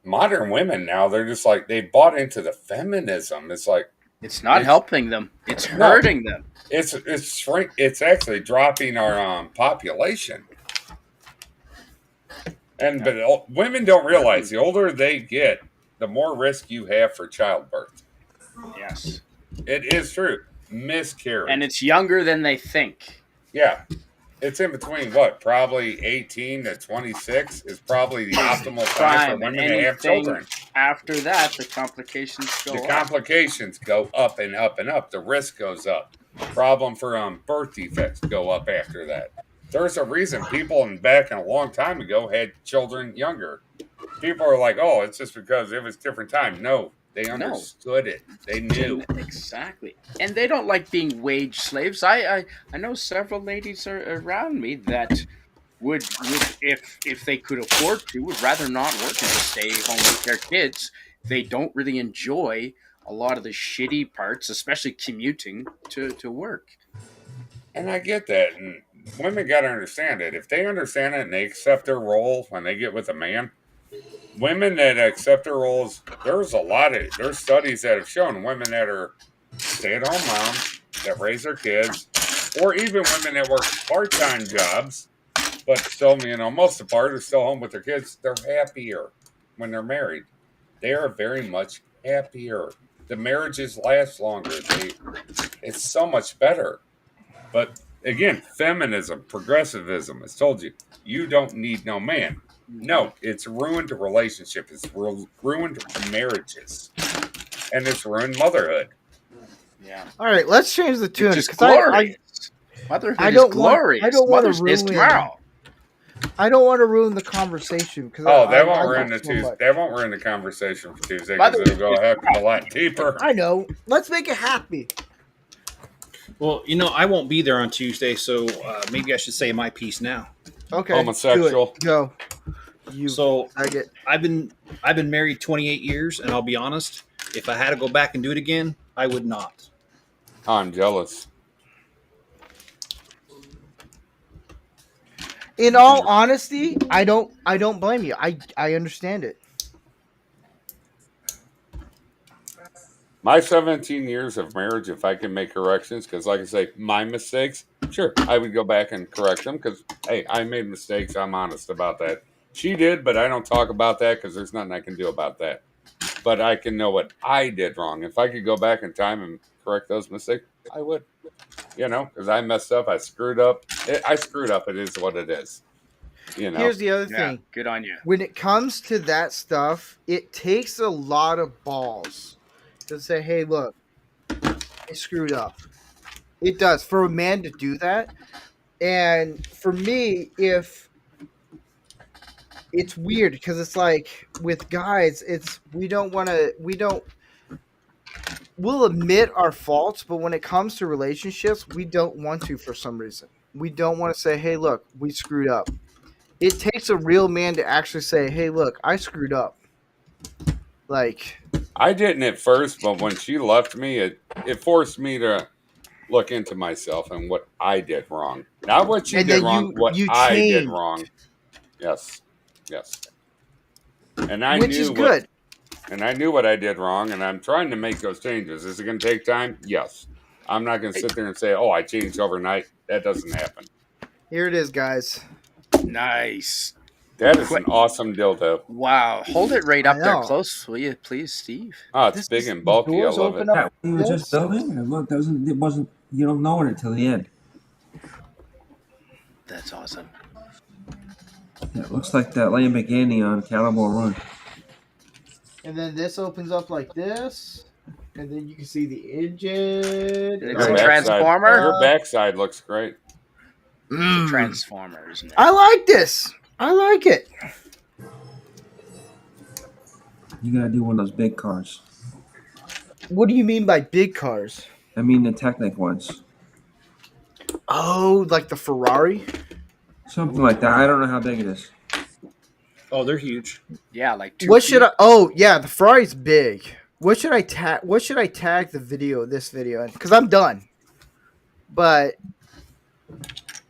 modern women now, they're just like, they bought into the feminism. It's like, it's not helping them. It's hurting them. It's actually dropping our population. But women don't realize the older they get, the more risk you have for childbirth. Yes. It is true. Miscarriage. And it's younger than they think. Yeah. It's in between probably 18 to 26 is probably the optimal time for women to have children. After that, the complications go up. The complications go up and up and up. The risk goes up. Problem for birth defects go up after that. There's a reason people back in a long time ago had children younger. People are like, oh, it's just because it was a different time. No, they understood it. They knew. Exactly. And they don't like being wage slaves. I know several ladies around me that would if they could afford to, would rather not work and just stay home with their kids. They don't really enjoy a lot of the shitty parts, especially commuting to work. And I get that. And women got to understand it. If they understand it and they accept their role when they get with a man, women that accept their roles, there's studies that have shown women that are stay-at-home moms that raise their kids, or even women that work part-time jobs, but still, most of the part are still home with their kids. They're happier when they're married. They are very much happier. The marriages last longer. It's so much better. But again, feminism, progressivism has told you, you don't need no man. No, it's ruined relationships. It's ruined marriages, and it's ruined motherhood. Yeah. All right, let's change the tune Which is because glorious. Motherhood I is don't want- glorious. I don't wanna Mother's Day is ruin- tomorrow. I don't want to ruin the conversation because Oh, that I won't got ruin the so Tuesday. much. That won't ruin the conversation for Tuesday By because the it'll go a heck of a lot deeper. I know. Let's make it happy. Well, I won't be there on Tuesday, so maybe I should say my piece now. Okay. Homosexual. Do it. Go. You. So I get. I've been married 28 years, and I'll be honest, if I had to go back and do it again, I would not. I'm jealous. In all honesty, I don't blame you. I understand it. My 17 years of marriage, if I can make corrections, because like I say, my mistakes, sure, I would go back and correct them because, hey, I made mistakes. I'm honest about that. She did, but I don't talk about that because there's nothing I can do about that. But I can know what I did wrong. If I could go back in time and correct those mistakes, I would. Because I messed up. I screwed up. I screwed up. It is what it is. Here's the other Yeah, thing. good on you. When it comes to that stuff, it takes a lot of balls to say, "Hey, look, I screwed up." It does for a man to do that, and for me, if it's weird because it's like with guys, we'll admit our faults, but when it comes to relationships, we don't want to for some reason. We don't want to say, "Hey, look, we screwed up." It takes a real man to actually say, "Hey, look, I screwed up." Like, I didn't at first, but when she left me, it forced me to look into myself and what I did wrong. Not what she And did then wrong, what you I did changed. wrong. Yes. And I which knew is good. And I knew what I did wrong, and I'm trying to make those changes. Is it going to take time? Yes. I'm not going to sit there and say, "Oh, I changed overnight." That doesn't happen. Here it is, guys. Nice. That is an awesome dildo. Wow. Hold it right up I there know. close, will you, please, Steve? Oh, it's This big is- and the bulky. I doors love it. open up. Yeah, we were Yes. just building, and look, it wasn't. You don't know it until the end. That's awesome. Yeah, it looks like that Lamborghini on Cannibal Run. And then this opens up like this. And then you can see the engine. It's Your a backside- transformer? Your backside looks great. It's a transformer, isn't it? I like this. I like it. You gotta do one of those big cars. What do you mean by big cars? I mean the Technic ones. Oh, like the Ferrari? Something like that. I don't know how big it is. Oh, they're huge. Yeah, like 2 What feet. should I? Oh, yeah, the Ferrari's big. What should I tag? What should I tag this video in? Because I'm done. But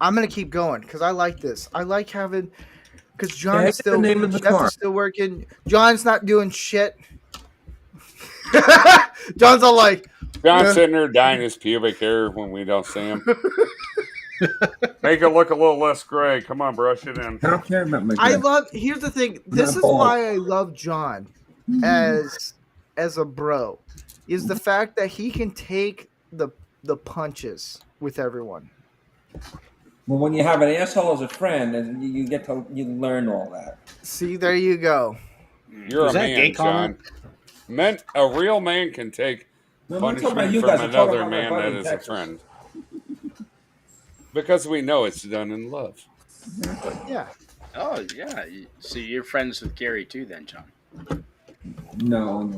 I'm gonna keep going because I like this. I like having because John's Tag the still name of the Jeff car. is still working. John's not doing shit. John's all like, John's Yeah. sitting there dyeing his pubic hair when we don't see him. Make it look a little less gray. Come on, brush it in. I don't care about my I gun. love. Here's the thing. This is bald. why I love John as a bro, is the fact that he can take the punches with everyone. Well, when you have an asshole as a friend, and you get to learn all that. See, there you go. You're Was a that a man, gay John. comment? A real man can take No, I'm not talking about punishment you from guys. I'm talking another about my man buddy that in is a Texas. friend. Because we know it's done in love. Yeah. Oh, yeah. So you're friends with Gary too then, John? No.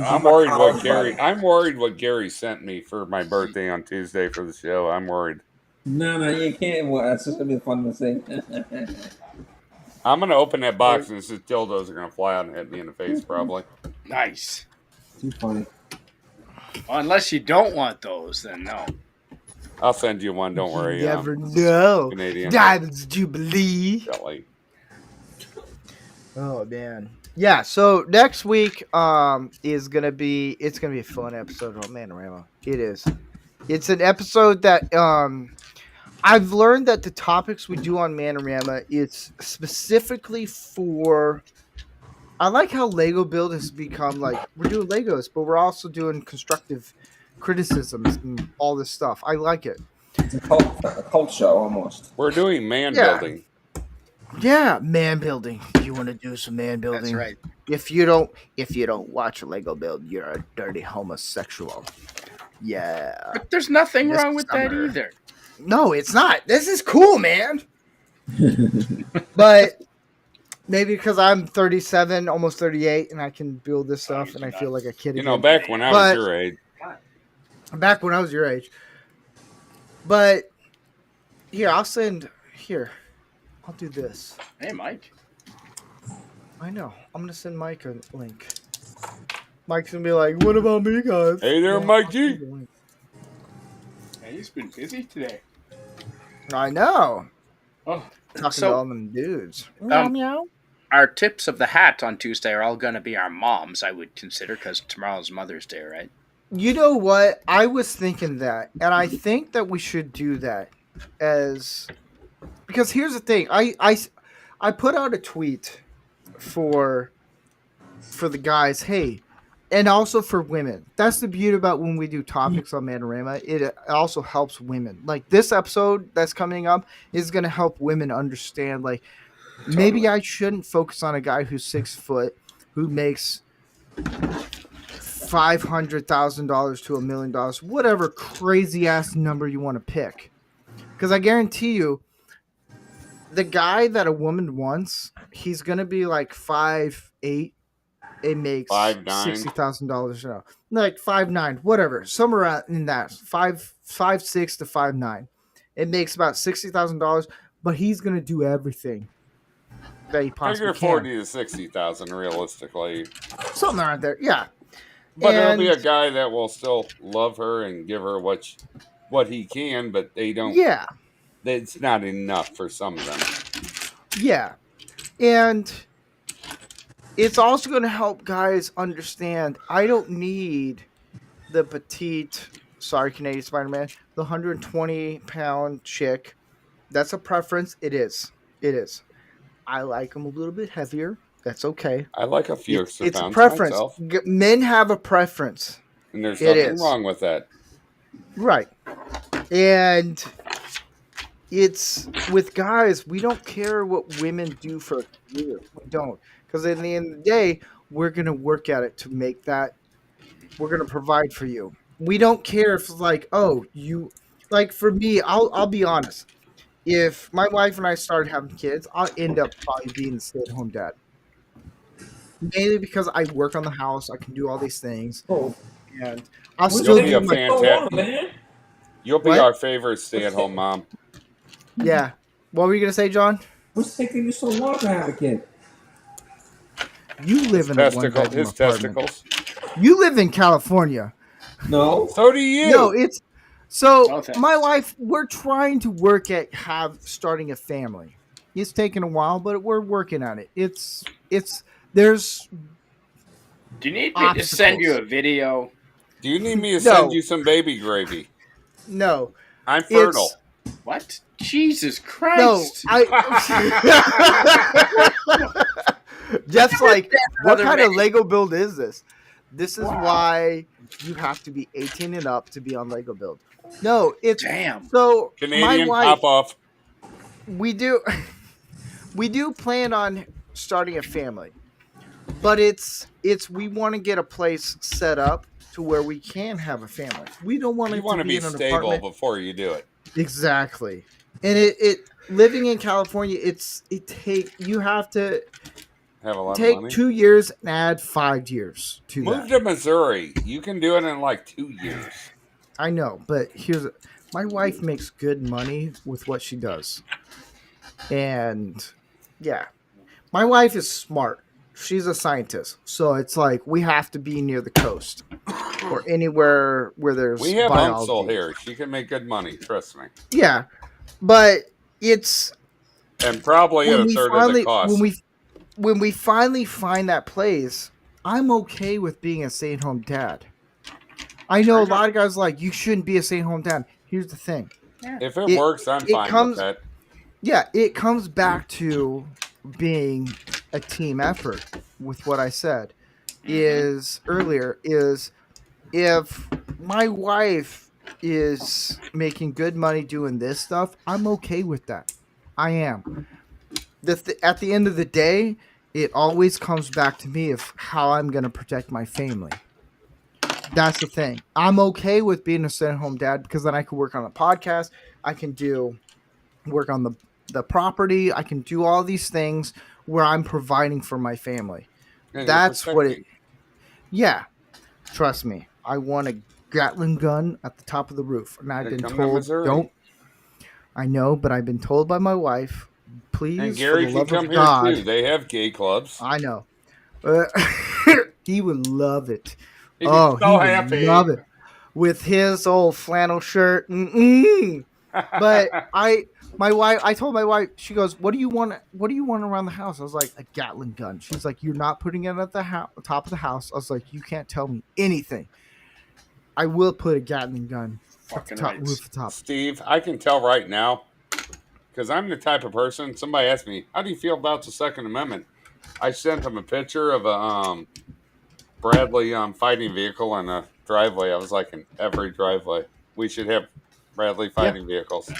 I'm worried what Gary sent me for my birthday on Tuesday for the show. I'm worried. No, you can't. Well, that's just gonna be fun to see. I'm gonna open that box and his dildos are gonna fly out and hit me in the face probably. Nice. Too funny. Well, unless you don't want those, then no. I'll send you one. Don't worry. You never know. Canadian. Diamonds Jubilee. Jelly. Oh man. Yeah, so next week is gonna be a fun episode of Manorama. It is. It's an episode that I've learned that the topics we do on Manorama is specifically for. I like how Lego build has become like we're doing Legos, but we're also doing constructive criticisms and all this stuff. I like it. It's a cult show almost. We're doing man Yeah. building. Yeah, man building. You want to do some man building? That's right. If you don't watch a Lego build, you're a dirty homosexual. Yeah. But there's nothing This wrong with that summer. either. No, it's not. This is cool, man. But maybe because I'm 37, almost 38, and I can build this stuff, and I feel like a kid You again. know, back when I was your age. Back when I was your age. But here, I'll send. Here, I'll do this. Hey, Mike. I know. I'm gonna send Mike a link. Mike's gonna be like, "What about me, guys?" Hey there, Yeah, Mike I'll G. send the link. Hey, he's been busy today. I know. Oh, Talking so- to all them dudes. Meow meow. our tips of the hat on Tuesday are all going to be our moms, I would consider, because tomorrow's Mother's Day, right? You know what? I was thinking that, and I think that we should do that because here's the thing. I put out a tweet for the guys, hey, and also for women. That's the beauty about when we do topics on Manorama. It also helps women. Like this episode that's coming up is going to help women understand, like, maybe I shouldn't focus on a guy who's 6 foot, who makes $500,000 to $1 million, whatever crazy ass number you want to pick. Because I guarantee you, the guy that a woman wants, he's gonna be like 5'8". It makes 5'9". $60,000 an hour, like 5'9", whatever, somewhere in that 5'6" to 5'9". It makes about $60,000, but he's gonna do everything that he possibly Figure can. 40 to 60,000 realistically. Something around there, yeah. But there'll And- be a guy that will still love her and give her what he can, but they don't. Yeah, It's not enough for some of them. yeah. And it's also going to help guys understand I don't need the petite, sorry, Canadian Spider-Man, the 120-pound chick. That's a preference. It is. I like them a little bit heavier. That's okay. I like a few extra It's a pounds preference. myself, Men have a preference. and there's It nothing is. wrong with that. Right. And it's with guys, we don't care what women do for a career. We don't. Because at the end of the day, we're going to work at it to make that. We're going to provide for you. We don't care if it's like, oh, you. Like for me, I'll be honest. If my wife and I started having kids, I'll end up probably being a stay-at-home dad. Mainly because I work on the house, I can do all these things, Oh, and I'll You'll still be a do my fantastic. man. You'll be What? our favorite stay-at-home mom. yeah. What were you gonna say, John? What's taking you so long to have a kid? You live in a His one-bedroom apartment. testicles. You live in California. No. So do you. No, it's so. Oh, thanks. My wife, we're trying to work at starting a family. It's taken a while, but we're working on it. There's Do you need me to send you a video? Do you need me to No. send you some baby gravy? no. I'm fertile. What? Jesus No, Christ! Jeff's like, what another kind of video. Lego build is this? This is why you have to be 18 and up to be on Lego build. No, it's Damn. so Canadian my wife. pop off. We do plan on starting a family, but it's we want to get a place set up to where we can have a family. We don't want You it want to to be be in an stable apartment. before you do it. Exactly. And it living in California, you have to Have a lot take of money. 2 years and add 5 years to Move that. to Missouri. You can do it in like 2 years. I know, but my wife makes good money with what she does. And yeah, my wife is smart. She's a scientist. So it's like we have to be near the coast or anywhere where there's We have biology. Umsel here. She can make good money. Trust me. Yeah, but it's And probably at a third of the cost. when we finally find that place, I'm okay with being a stay-at-home dad. I know a lot of guys are like, you shouldn't be a stay-at-home dad. Here's the thing. If it works, I'm fine with that. Yeah, it comes back to being a team effort with what I said earlier is if my wife is making good money doing this stuff, I'm okay with that. I am. At the end of the day, it always comes back to me of how I'm going to protect my family. That's the thing. I'm okay with being a stay-at-home dad because then I can work on a podcast. I can work on the property. I can do all these things where I'm providing for my family. And you're That's what it. protecting. Yeah, trust me. I want a Gatling gun at the top of the roof, and I've They been come to told Missouri. don't. I know, but I've been told by my wife, And please, for Gary the can love come of here God. too. They have gay clubs. I know. He would love it. He'd be Oh, so he happy. would love it with his old flannel shirt. Mm-mm. But I told my wife, she goes, "What do you want? What do you want around the house?" I was like, "A Gatling gun." She's like, "You're not putting it at the top of the house." I was like, "You can't tell me anything. I will put a Gatling gun at the Fucking top, right. roof the top." Steve, I can tell right now because I'm the type of person. Somebody asked me, "How do you feel about the Second Amendment?" I sent them a picture of a Bradley fighting vehicle in a driveway. I was like, in every driveway, we should have Bradley fighting vehicles.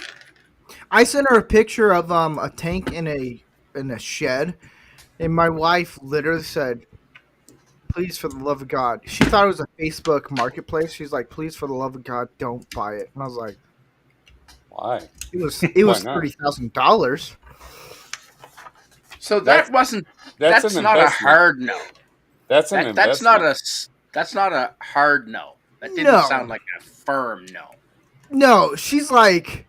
I sent her a picture of a tank in a shed, and my wife literally said, "Please, for the love of God." She thought it was a Facebook marketplace. She's like, "Please, for the love of God, don't buy it." And I was like, Why? "It Why was not? $30,000." So That's- that wasn't. That's That's an not a investment. hard no. That's an That's investment. That's not a hard no. That didn't No. sound like a firm no. No, she's like,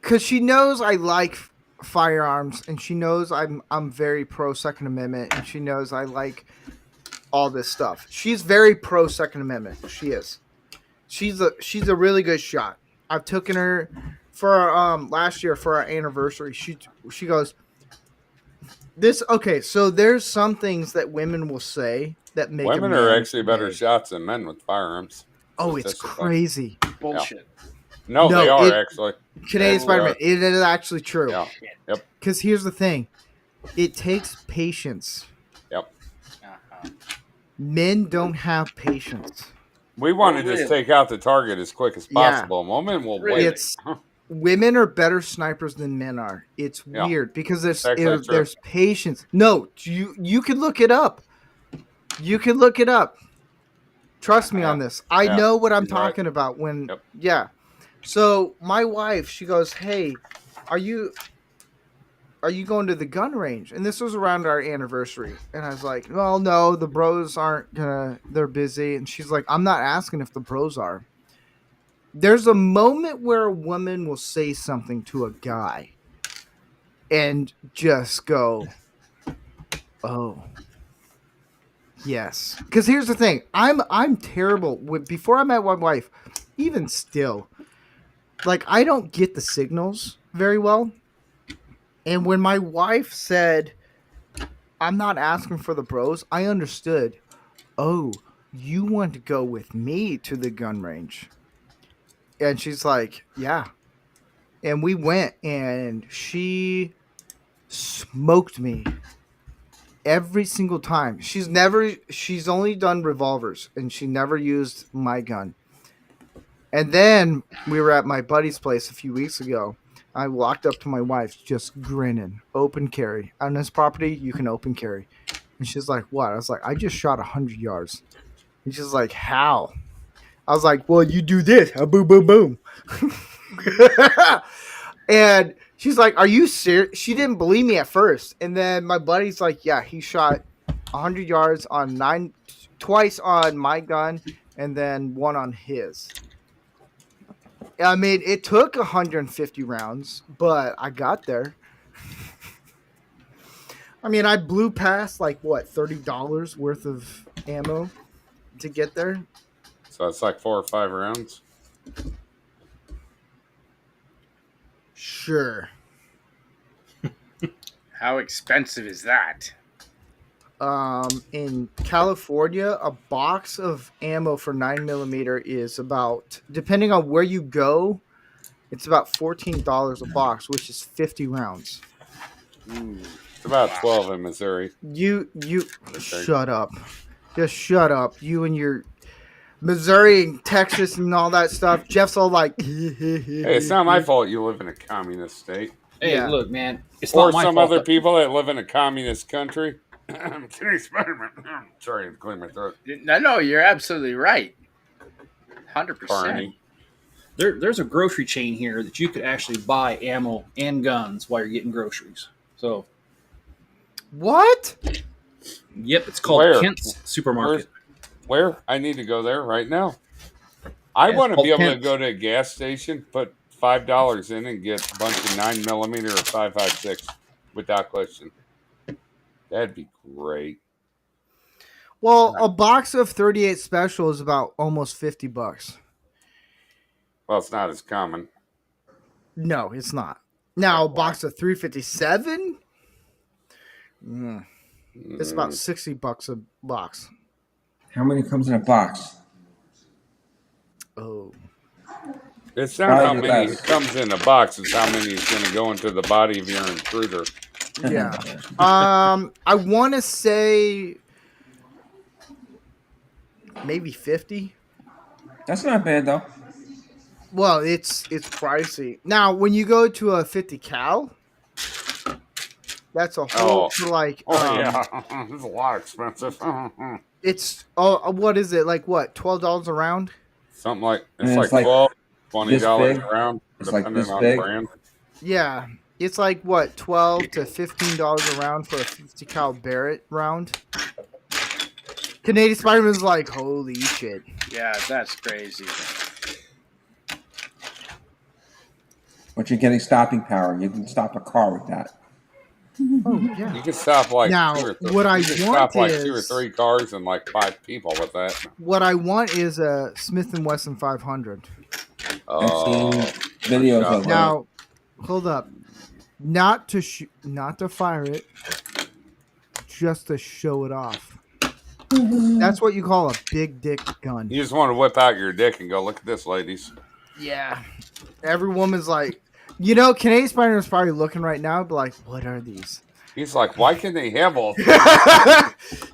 because she knows I like firearms, and she knows I'm very pro Second Amendment, and she knows I like all this stuff. She's very pro Second Amendment. She is. She's a really good shot. I've taken her for last year for our anniversary. She goes, this okay. So there's some things that women will say that make Women a are man actually better gay. shots than men with firearms. Oh, it's statistically. crazy. Bullshit. No, No, they are it- actually. Canadian Oh, Spider-Man. It is actually true. Yeah. Yep. Because here's the thing, it takes patience. Yep. Uh-huh. Men don't have patience. We want to really? just take out the target as quick as Yeah. possible. Women will Really? wait. It's women are better snipers than men are. It's Yeah. weird because Exactly true. there's patience. No, you can look it up. You can look it up. Trust me on this. I Yeah. know what I'm You're right. talking about when Yep. yeah. So my wife, she goes, "Hey, are you going to the gun range?" And this was around our anniversary. And I was like, "Well, no, the bros aren't gonna, they're busy." And she's like, "I'm not asking if the bros are." There's a moment where a woman will say something to a guy and just go, "Oh, yes." Because here's the thing, I'm terrible with, before I met my wife, even still, like, I don't get the signals very well. And when my wife said, "I'm not asking for the bros," I understood. Oh, you want to go with me to the gun range? And she's like, "Yeah." And we went, and she smoked me every single time. She's only done revolvers, and she never used my gun. And then we were at my buddy's place a few weeks ago. I walked up to my wife just grinning, open carry. On this property, you can open carry. And she's like, "What?" I was like, "I just shot 100 yards. And she's like, "How?" I was like, "Well, you do this. Boom, boom, boom." And she's like, "Are you serious?" She didn't believe me at first. And then my buddy's like, "Yeah, he shot 100 yards on twice on my gun, and then one on his." I mean, it took 150 rounds, but I got there. I mean, I blew past like what, $30 worth of ammo to get there. So it's like 4 or 5 rounds. Sure. How expensive is that? In California, a box of ammo for 9mm is about, depending on where you go, it's about $14 a box, which is 50 rounds. Ooh. It's about 12 in Missouri. You shut up. Just shut up. You and your Missouri and Texas and all that stuff. Jeff's all like, Hey, it's not my fault you live in a communist state. Hey, Yeah. look, man, it's Or not my some fault. other people that live in a communist country. Sorry to clear my throat. No, you're absolutely right. 100%. Barney. There's a grocery chain here that you could actually buy ammo and guns while you're getting groceries. So, What? yep, it's called Where? Kent's Supermarket. Where? I need to go there right now. I Yeah, it's want to be called able to Kent's. go to a gas station, put $5 in, and get a bunch of 9mm or 5.56 without question. That'd be great. Well, a box of 38 special is about almost $50. Well, it's not as common. No, it's not. Now, a Why? box of 357? It's about $60 a box. How many comes in a box? Oh. It's not how Probably many less. comes in a box; it's how many is going to go into the body of your intruder. Yeah. I want to say maybe 50. That's not bad though. Well, it's pricey. Now, when you go to a 50 cal, that's a whole for like yeah, it's a lot expensive. it's what is it? Like what? $12 a round? Something like And it's it's like like $12, this $20 big. a round, It's like depending this on big. brand. Yeah. It's like what? $12 to $15 a round for a 50 cal Barrett round. Canadian Spider-Man's like, holy shit. Yeah, that's crazy. But you're getting stopping power. You can stop a car with that. Oh yeah. You can stop like Now, two or three. what I you can want stop like 2 or is- 3 cars and like 5 people with that. What I want is a Smith & Wesson 500. I've seen videos of that. Now, hold up. Not to fire it, just to show it off. That's what you call a big dick gun. You just want to whip out your dick and go, look at this, ladies. Yeah. Every woman's like, Canadian Spider is probably looking right now, but like, what are these? He's like, why can they have all?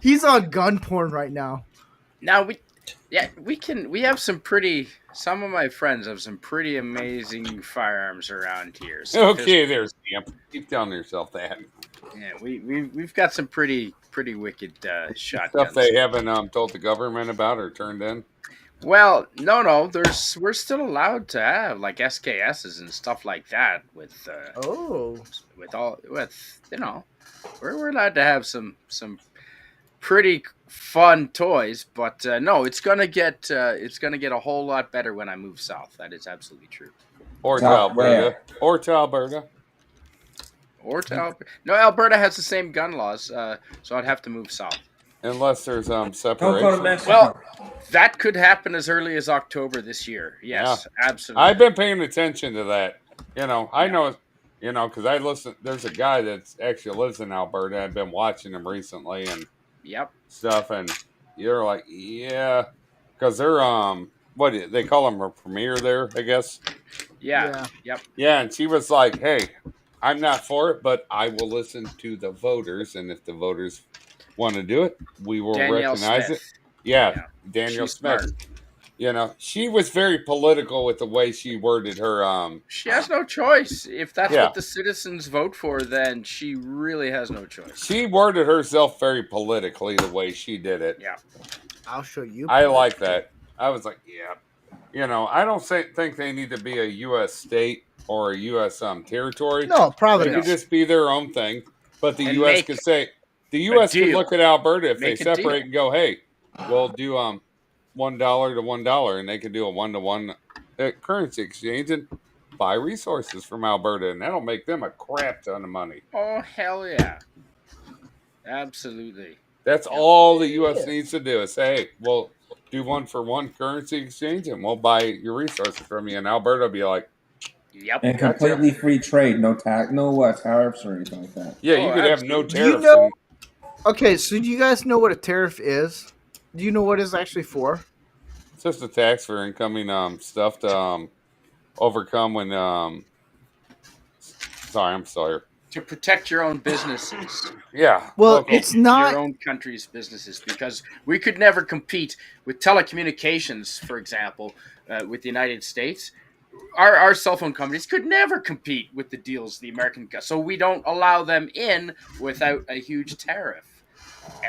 He's on gun porn right now. Now we have some of my friends have some pretty amazing firearms around here. So Okay, there's Camp. Keep telling yourself that yeah, we've got some pretty wicked stuff shotguns. they haven't told the government about or turned in. Well, no, we're still allowed to have like SKSs and stuff like that with we're allowed to have some pretty fun toys, but no, it's gonna get a whole lot better when I move south. That is absolutely true. Or to South Alberta. where? Or to Alberta. Or to Alberta. No, Alberta has the same gun laws, so I'd have to move south. Unless there's Don't go to separation. Mexico. Well, that could happen as early as October this year. Yes, absolutely. I've been paying attention to that. I know, because I listen. There's a guy that actually lives in Alberta. I've been watching him recently and Yep. stuff, and you're like, yeah, because they're they call him a premier there, I guess. Yeah. Yep. Yeah, and she was like, hey, I'm not for it, but I will listen to the voters, and if the voters want to do it, we will Danielle recognize Smith. it. Yeah, Yeah. Daniel She's Smith. smart. She was very political with the way she worded her. She has no choice. If that's Yeah. what the citizens vote for, then she really has no choice. She worded herself very politically the way she did it. Yeah. I'll show you. I like that. I was like, yeah. I don't think they need to be a U.S. state or a U.S. Territory. No, They Providence. could just be their own thing. But the And U.S. make could say, the U.S. could deal. look at Alberta if they Make a deal. separate and go, hey, we'll do $1 to $1, and they could do a 1-to-1 currency exchange and buy resources from Alberta, and that'll make them a crap ton of money. Oh, hell yeah. Absolutely. That's all the U.S. needs to do is say, hey, we'll do 1-for-1 currency exchange, and we'll buy your resources from you. And Alberta will be like, Yep. And completely free trade, no tariffs or anything like that. yeah, Oh, you could have no absolutely. tariffs. Okay, so do you guys know what a tariff is? Do you know what it's actually for? It's just a tax for incoming stuff to overcome when I'm sorry. To protect your own businesses. Yeah. Well, local. it's not. Your own country's businesses, because we could never compete with telecommunications, for example, with the United States. our cell phone companies could never compete with the deals the American got, so we don't allow them in without a huge tariff.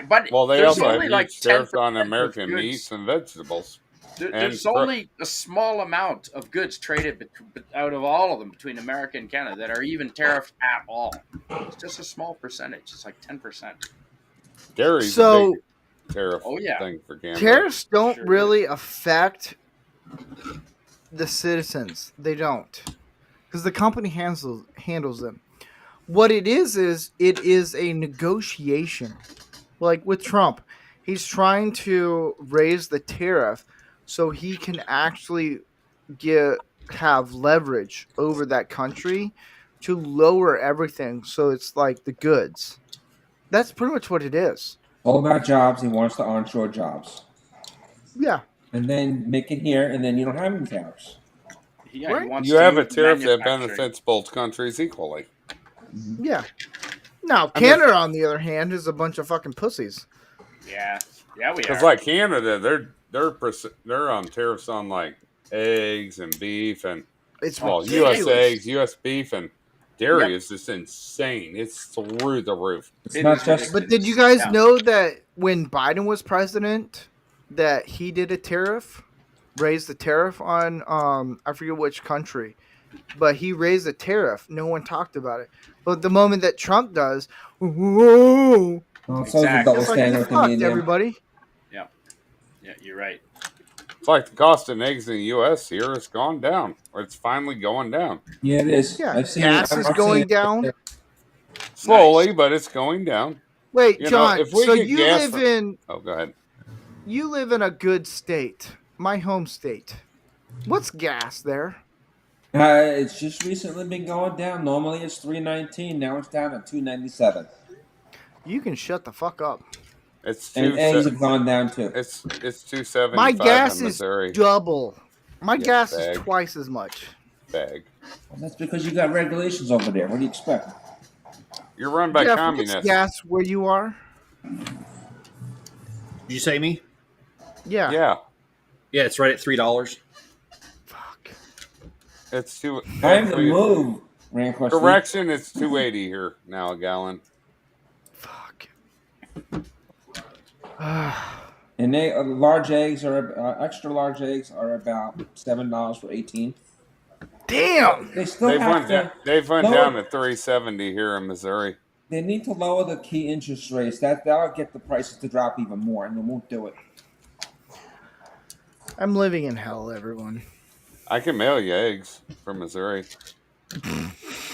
But Well, they there's also have only like huge 10% tariffs on of American meats goods. and vegetables. There's only a small amount of goods traded out of all of them between America and Canada that are even tariffed at all. It's just a small percentage. It's like 10%. Dairy's a So big tariff Oh yeah, thing for Canada. tariffs don't Sure really affect the citizens. They don't, because the company handles them. What it is it is a negotiation. Like with Trump, he's trying to raise the tariff so he can actually have leverage over that country to lower everything. So it's like the goods. That's pretty much what it is. All about jobs. He wants to onshore jobs. Yeah. And then make it here, and then you don't have any tariffs. yeah. He Right. wants You to have a move tariff that manufacturing. benefits both countries equally. Yeah. Now, I'm just- Canada, on the other hand, is a bunch of fucking pussies. Yeah, we Because are. like Canada, they're on tariffs on like eggs and beef and It's U.S. ridiculous. eggs, U.S. beef, and dairy Yep. is just insane. It's through the roof. It's It not is just. But did you guys Yeah. know that when Biden was president, that he did a tariff, raised the tariff on I forget which country, but he raised the tariff. No one talked about it. But the moment that Trump does, whoa, Oh, it's Exactly. a double it's like standard get with me fucked, and them. everybody. Yeah, you're right. It's like the cost of eggs in the U.S. here has gone down, or it's finally going down Yeah, it is. Yeah, I've seen gas it. is I've going seen it. down. slowly, but it's going down. Wait, You know, John. if we So get you gas live from- you live in a good state, my home state. What's gas there? It's just recently been going down. Normally it's $3.19. Now it's down to $2.97. You can shut the fuck up. It's And eggs have gone down too. It's $2.75 My gas in is Missouri. double. My Yes, gas bag. is twice as much. Bag. That's because you got regulations over there. What do you expect? You're run by Jeff, communists. what's gas where you are? Did you say me? Yeah. Yeah, Yeah, it's right at $3. Fuck. it's two. Time to move, Rancorsteve. Correction, it's $2.80 here now a gallon. Fuck. And they large eggs are extra large eggs are about $7 for 18. Damn. They still They've have went to. down. They've went lower- down to $3.70 here in Missouri. They need to lower the key interest rates. That'll get the prices to drop even more, and they won't do it. I'm living in hell, everyone. I can mail you eggs from Missouri.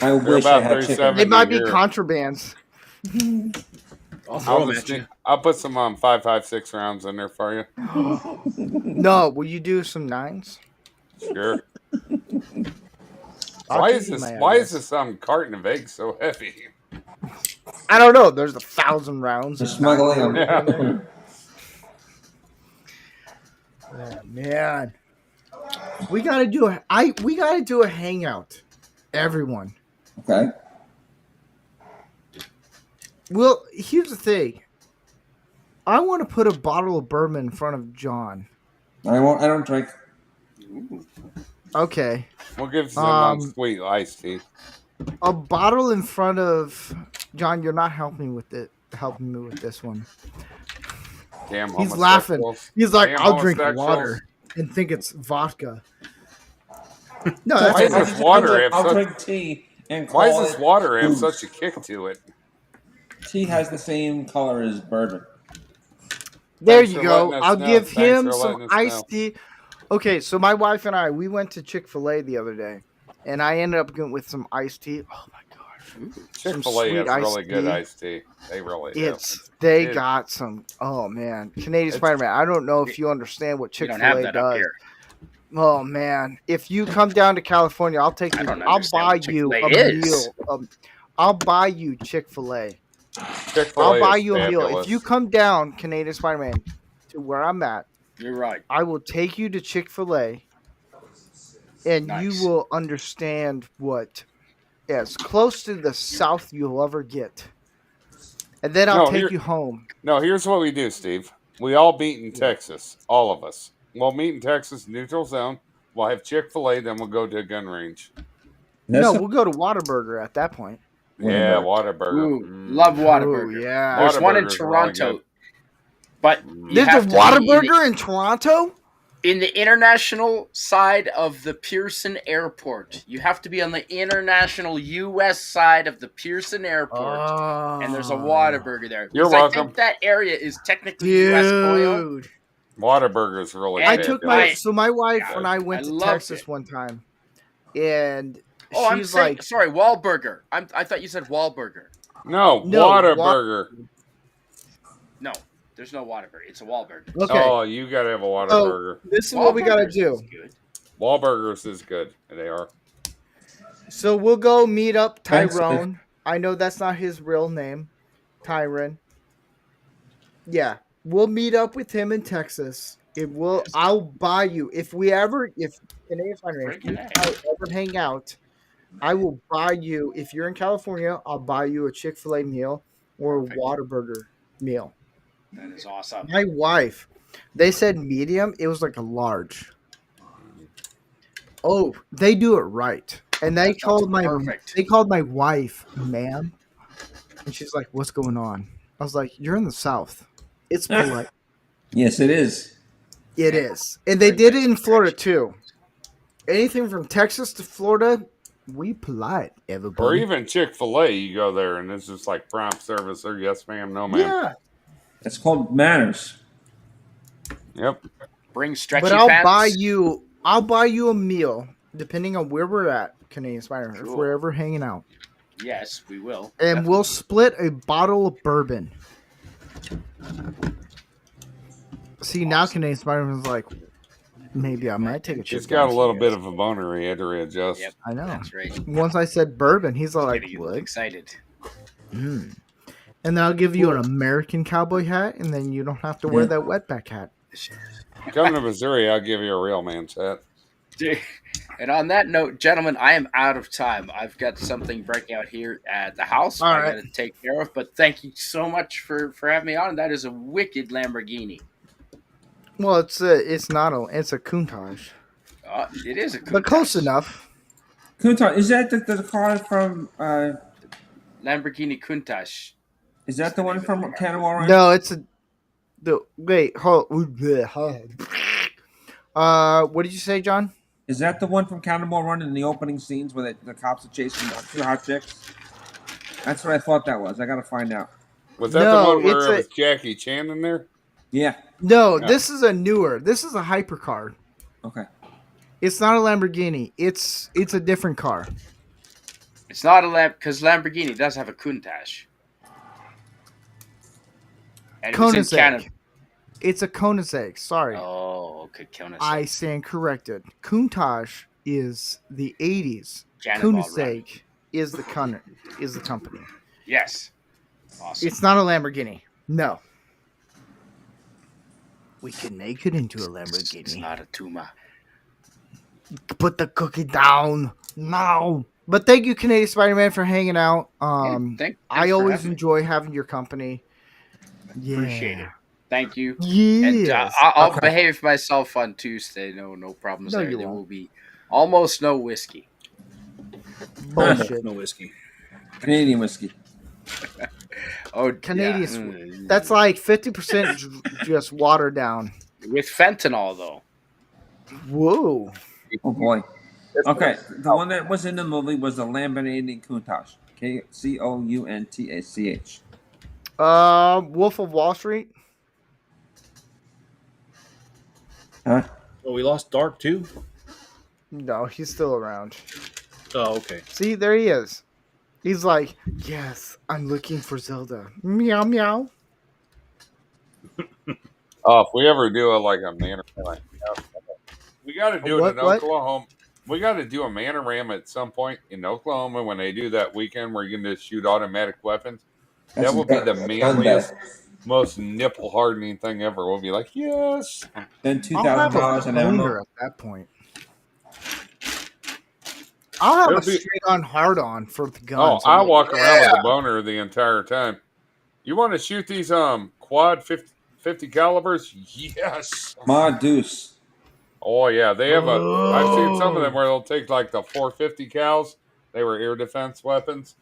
I wish I about had 37. chicken. They might be here. contrabands. I'll throw I'll, them just, at you. I'll put some 5.56 rounds in there for you. No, will you do some nines? Sure. I'll Why give is you this? my Why address. is this carton of eggs so heavy? I don't know. There's 1,000 rounds. They're of smuggling nine. them. Oh, man. We gotta do a hangout. Everyone. Okay. Well, here's the thing. I want to put a bottle of bourbon in front of John. I don't drink. Okay. We'll give some sweet iced tea. A bottle in front of John. You're not helping me with this one. Damn He's laughing. homosexuals. He's like, Damn I'll drink homosexuals. water and think it's vodka. No, Why is that's this water have I'll such- drink tea and Why call does this it water have booze. such a kick to it? Tea has the same color as bourbon. There Thanks you for go. letting us I'll know. give Thanks him for some letting us iced know. tea. Okay, so my wife and I, we went to Chick-fil-A the other day, and I ended up going with some iced tea. Oh my gosh, Chick-fil-A sweet has iced really good tea. iced tea. They really do. they It- got some. Oh man, Canadian It's- Spider-Man. I don't know if you understand what You don't have Chick-fil-A that up does. here. Oh man, if you come down to California, I'll take I you. don't I'll understand buy what you a Chick-fil-A is. meal. I'll buy you Chick-fil-A. Chick-fil-A I'll buy is you a meal fabulous. if you come down, Canadian Spider-Man, to where I'm at. You're right. I will take you to Chick-fil-A, and Nice. you will understand what as close to the South you'll ever get. And then I'll No, take here- you home. No, here's what we do, Steve. We all meet in Texas. All of us. We'll meet in Texas, neutral zone. We'll have Chick-fil-A, then we'll go to a gun range. No, we'll go to Whataburger at that point. Yeah, Whataburger. Whataburger. Ooh, love Whataburger. Ooh, yeah. There's one in Whataburger's really Toronto, good. but you There's a have to be Whataburger in Toronto? in the international side of the Pearson Airport. You have to be on the international U.S. side of the Pearson Airport, and there's a Whataburger there. You're 'Cause welcome. I think that area is technically U.S. oil. Dude. Whataburger's really I good. took guys. my wife Yeah, when I went I to loved Texas it. one time, and Oh, I'm she's saying, like, sorry, Wahlburger. I thought you said Wahlburger. No, No, Whataburger. No, there's no Whataburger. It's a Wahlburger. okay, Oh, you gotta have a Whataburger. this is what we gotta Wahlburgers do. is good. Wahlburgers is good. They are. So we'll go meet up Thanks, Tyrone. I know that's not his real name, Tyrone. Yeah, we'll meet up with him in Texas. I'll buy you if Canadian Fine Range, Freaking if I ever hang out. I will buy you if you're in California. I'll buy you a Chick-fil-A meal or a Perfect. Whataburger meal. That is awesome. My wife, they said medium. It was like a large. Oh, they do it right, and they That sounds perfect. called my wife ma'am, and she's like, "What's going on?" I was like, "You're in the South. It's polite." Yes, it is. It is, and they did it in Florida too. Anything from Texas to Florida, we polite. Everybody. Or even Chick-fil-A, you go there and it's just like prompt service or yes ma'am, no ma'am. Yeah, It's called manners. Yep. Bring stretchy but I'll pants. buy you a meal depending on where we're at, Canadian Spider. If Cool. we're ever hanging out, Yes, we will. and we'll split a bottle of bourbon. See, now Canadian Spider-Man's like, maybe I might take a She's trip. got a down little to bit you. of a boner he had to readjust. Yep. I know. That's right. Once I said bourbon, he's all like, Getting "What?" excited. And then I'll give you an American cowboy hat, and then you don't have to wear that wetback hat. Come to Missouri, I'll give you a real man's hat. And on that note, gentlemen, I am out of time. I've got something breaking out here at the house All I right. got to take care of. But thank you so much for having me on. That is a wicked Lamborghini. Well, it's not it's a Countach, It is a but close Countach. enough. Countach, is that the car from? Lamborghini Countach. Is that the one from Cannibal Run? No, it's wait, hold. What did you say, John? Is that the one from Cannibal Run in the opening scenes where the cops are chasing the two hot chicks? That's what I thought that was. I gotta find out. Was that No, the one where it's it was Jackie Chan in there? Yeah. No, No. this is a newer. This is a hypercar. Okay. It's not a Lamborghini. It's a different car. It's not a because Lamborghini does have a Countach. And it's in Canada. Koenigsegg. It's a Koenigsegg. Sorry, Oh, okay, Koenigsegg. I stand corrected. Countach is the 80s. Cannonball Run. Koenigsegg is the company. Yes. Awesome. It's not a Lamborghini. No. We can make it into a Lamborghini. It's not a Tuma. Put the cookie down now. But thank you, Canadian Spider-Man, for hanging out. Thanks I for always having me. enjoy having your company. Yeah. Appreciate it. Thank you. Yes. And I'll behave myself on Tuesday. No problems No, there. you There won't. will be almost no whiskey. Bullshit. No whiskey. Canadian whiskey. Oh, Canadian yeah. That's like 50% just watered down. With fentanyl, though. Whoa. Oh boy. Okay, the one that was in the movie was the Lamborghini Countach. Countach. Wolf of Wall Street. Huh? Oh, we lost Dark too. No, he's still around. Oh, okay. See, there he is. He's like, yes, I'm looking for Zelda. Meow meow. Oh, if we ever do it like a Manorama, we got to do it in What? Oklahoma. We got to do a Manorama at some point in Oklahoma when they do that weekend where you can just shoot automatic weapons. That will be the manliest, most nipple hardening thing ever. We'll be like, yes. Then I'll have $2,000 a an boner ammo. at that point. I'll have It'll a be- straight on hard on for the Oh, guns. I I'm walk like, around with yeah. a boner the entire time. You want to shoot these quad 50 calibers? Yes. Ma Deuce. Oh yeah, they have a. I've seen some of them Oh. where they'll take like the 450 cals. They were air defense weapons.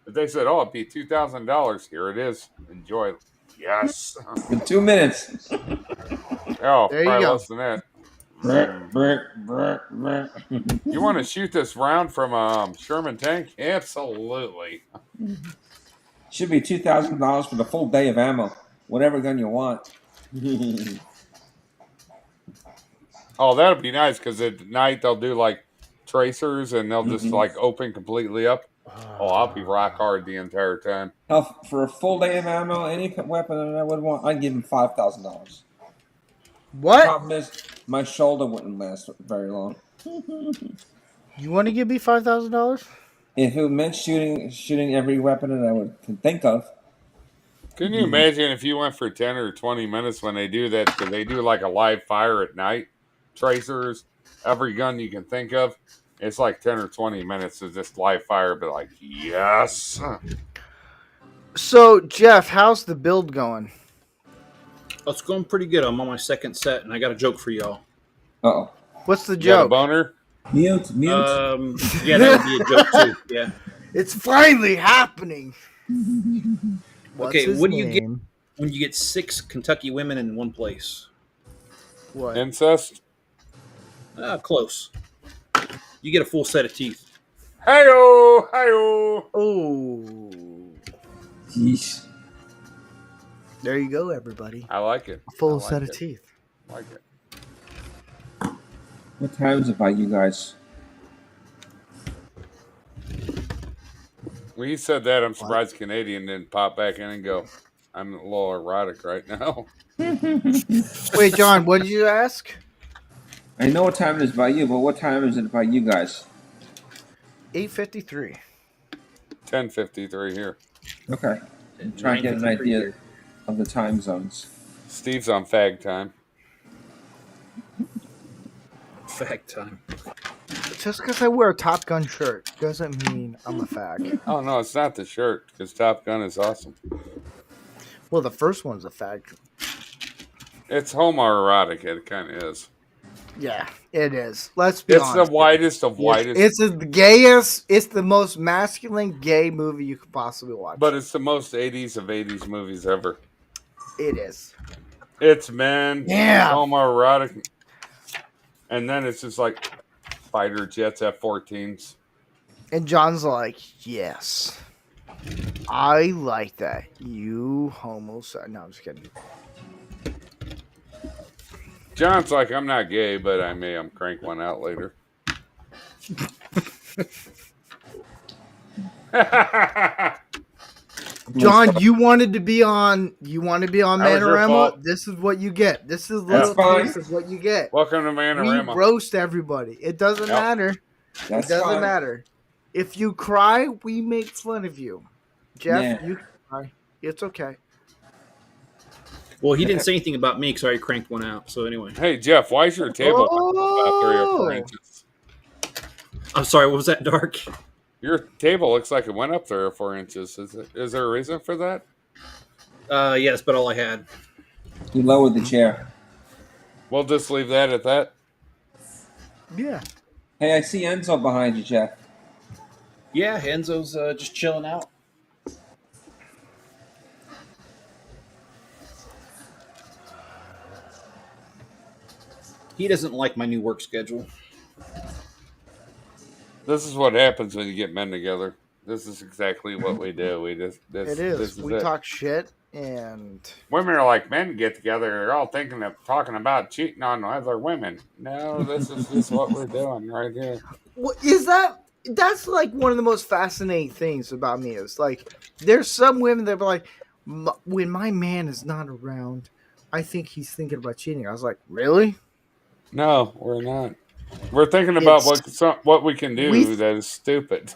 But they said, "Oh, it'd be $2,000." Here it is. Enjoy. Yes. In 2 minutes. Oh, There you probably go. less than that. Brr, brr, brr, brr. You want to shoot this round from a Sherman tank? Absolutely. Should be $2,000 for the full day of ammo. Whatever gun you want. Oh, that'd be nice because at night they'll do like tracers and they'll just like open completely up. Oh, I'll be rock hard the entire time. Hell, for a full day of ammo, any weapon that I would want, I'd give him $5,000. What? Problem is, my shoulder wouldn't last very long. You want to give me $5,000? If it meant shooting every weapon that I can think of. Can you imagine if you went for 10 or 20 minutes when they do that? Because they do like a live fire at night, tracers, every gun you can think of. It's like 10 or 20 minutes of just live fire, but like, yes. So, Jeff, how's the build going? Oh, it's going pretty good. I'm on my second set, and I got a joke for y'all. Uh-oh. What's the You got a joke? boner? Mute. Yeah, that would be a joke too. Yeah. It's finally happening. What's Okay, his what do you get name? when you get 6 Kentucky women in one place? What? Incest? Close. You get a full set of teeth. Hi-yo! Hi-yo! Oh. Yeesh. There you go, everybody. I like it. A full I like set of it. teeth. I like it. What time is it by you guys? When you said that, I'm surprised Canadian didn't pop back in and go, I'm a little erotic right now. Wait, John, what did you ask? I know what time it is by you, but what time is it by you guys? 8:53. 10:53 here. Okay. I'm trying to get an 9:53 idea here. of the time zones. Steve's on fag time. Fact time. Just because I wear a Top Gun shirt doesn't mean I'm a fag. Oh, no, it's not the shirt because Top Gun is awesome. Well, the first one's a fag. It's homoerotic. It kind of is. Yeah, it is. Let's be It's honest. the whitest of whitest. It's the gayest. It's the most masculine gay movie you could possibly watch. But it's the most 80s of 80s movies ever. It is. It's men. Yeah. Homoerotic. And then it's just like fighter jets, F-14s. And John's like, yes. I like that. You homosexual. No, I'm just kidding. John's like, I'm not gay, but I'm crank one out later. John, you wanted to be on. You want to be on That was your Manorama. fault. This is what you get. This is That's little fine. taste of what you get. Welcome to We Manorama. roast everybody. It doesn't Yep. matter. That's It doesn't fine. matter. If you cry, we make fun of you. Jeff, Yeah. you can cry. It's okay. Well, he didn't say anything about me because I already cranked one out. So anyway, Hey, Jeff, why is your table about 3 or 4 Oh. inches? I'm sorry. What was that, Dark? Your table looks like it went up 3 or 4 inches. Is there a reason for that? Yeah, that's about all I had. You lowered the chair. We'll just leave that at that. Yeah. Hey, I see Enzo behind you, Jeff. Yeah, Enzo's just chilling out. He doesn't like my new work schedule. This is what happens when you get men together. This is exactly what we do. We just It is. This We it. talk shit and Women are like men get together. They're all thinking of talking about cheating on other women. No, this is just what we're doing right here. what is that? That's like one of the most fascinating things about me is like there's some women that are like, when my man is not around, I think he's thinking about cheating. I was like, really? No, we're not. We're thinking about what we can do that is stupid.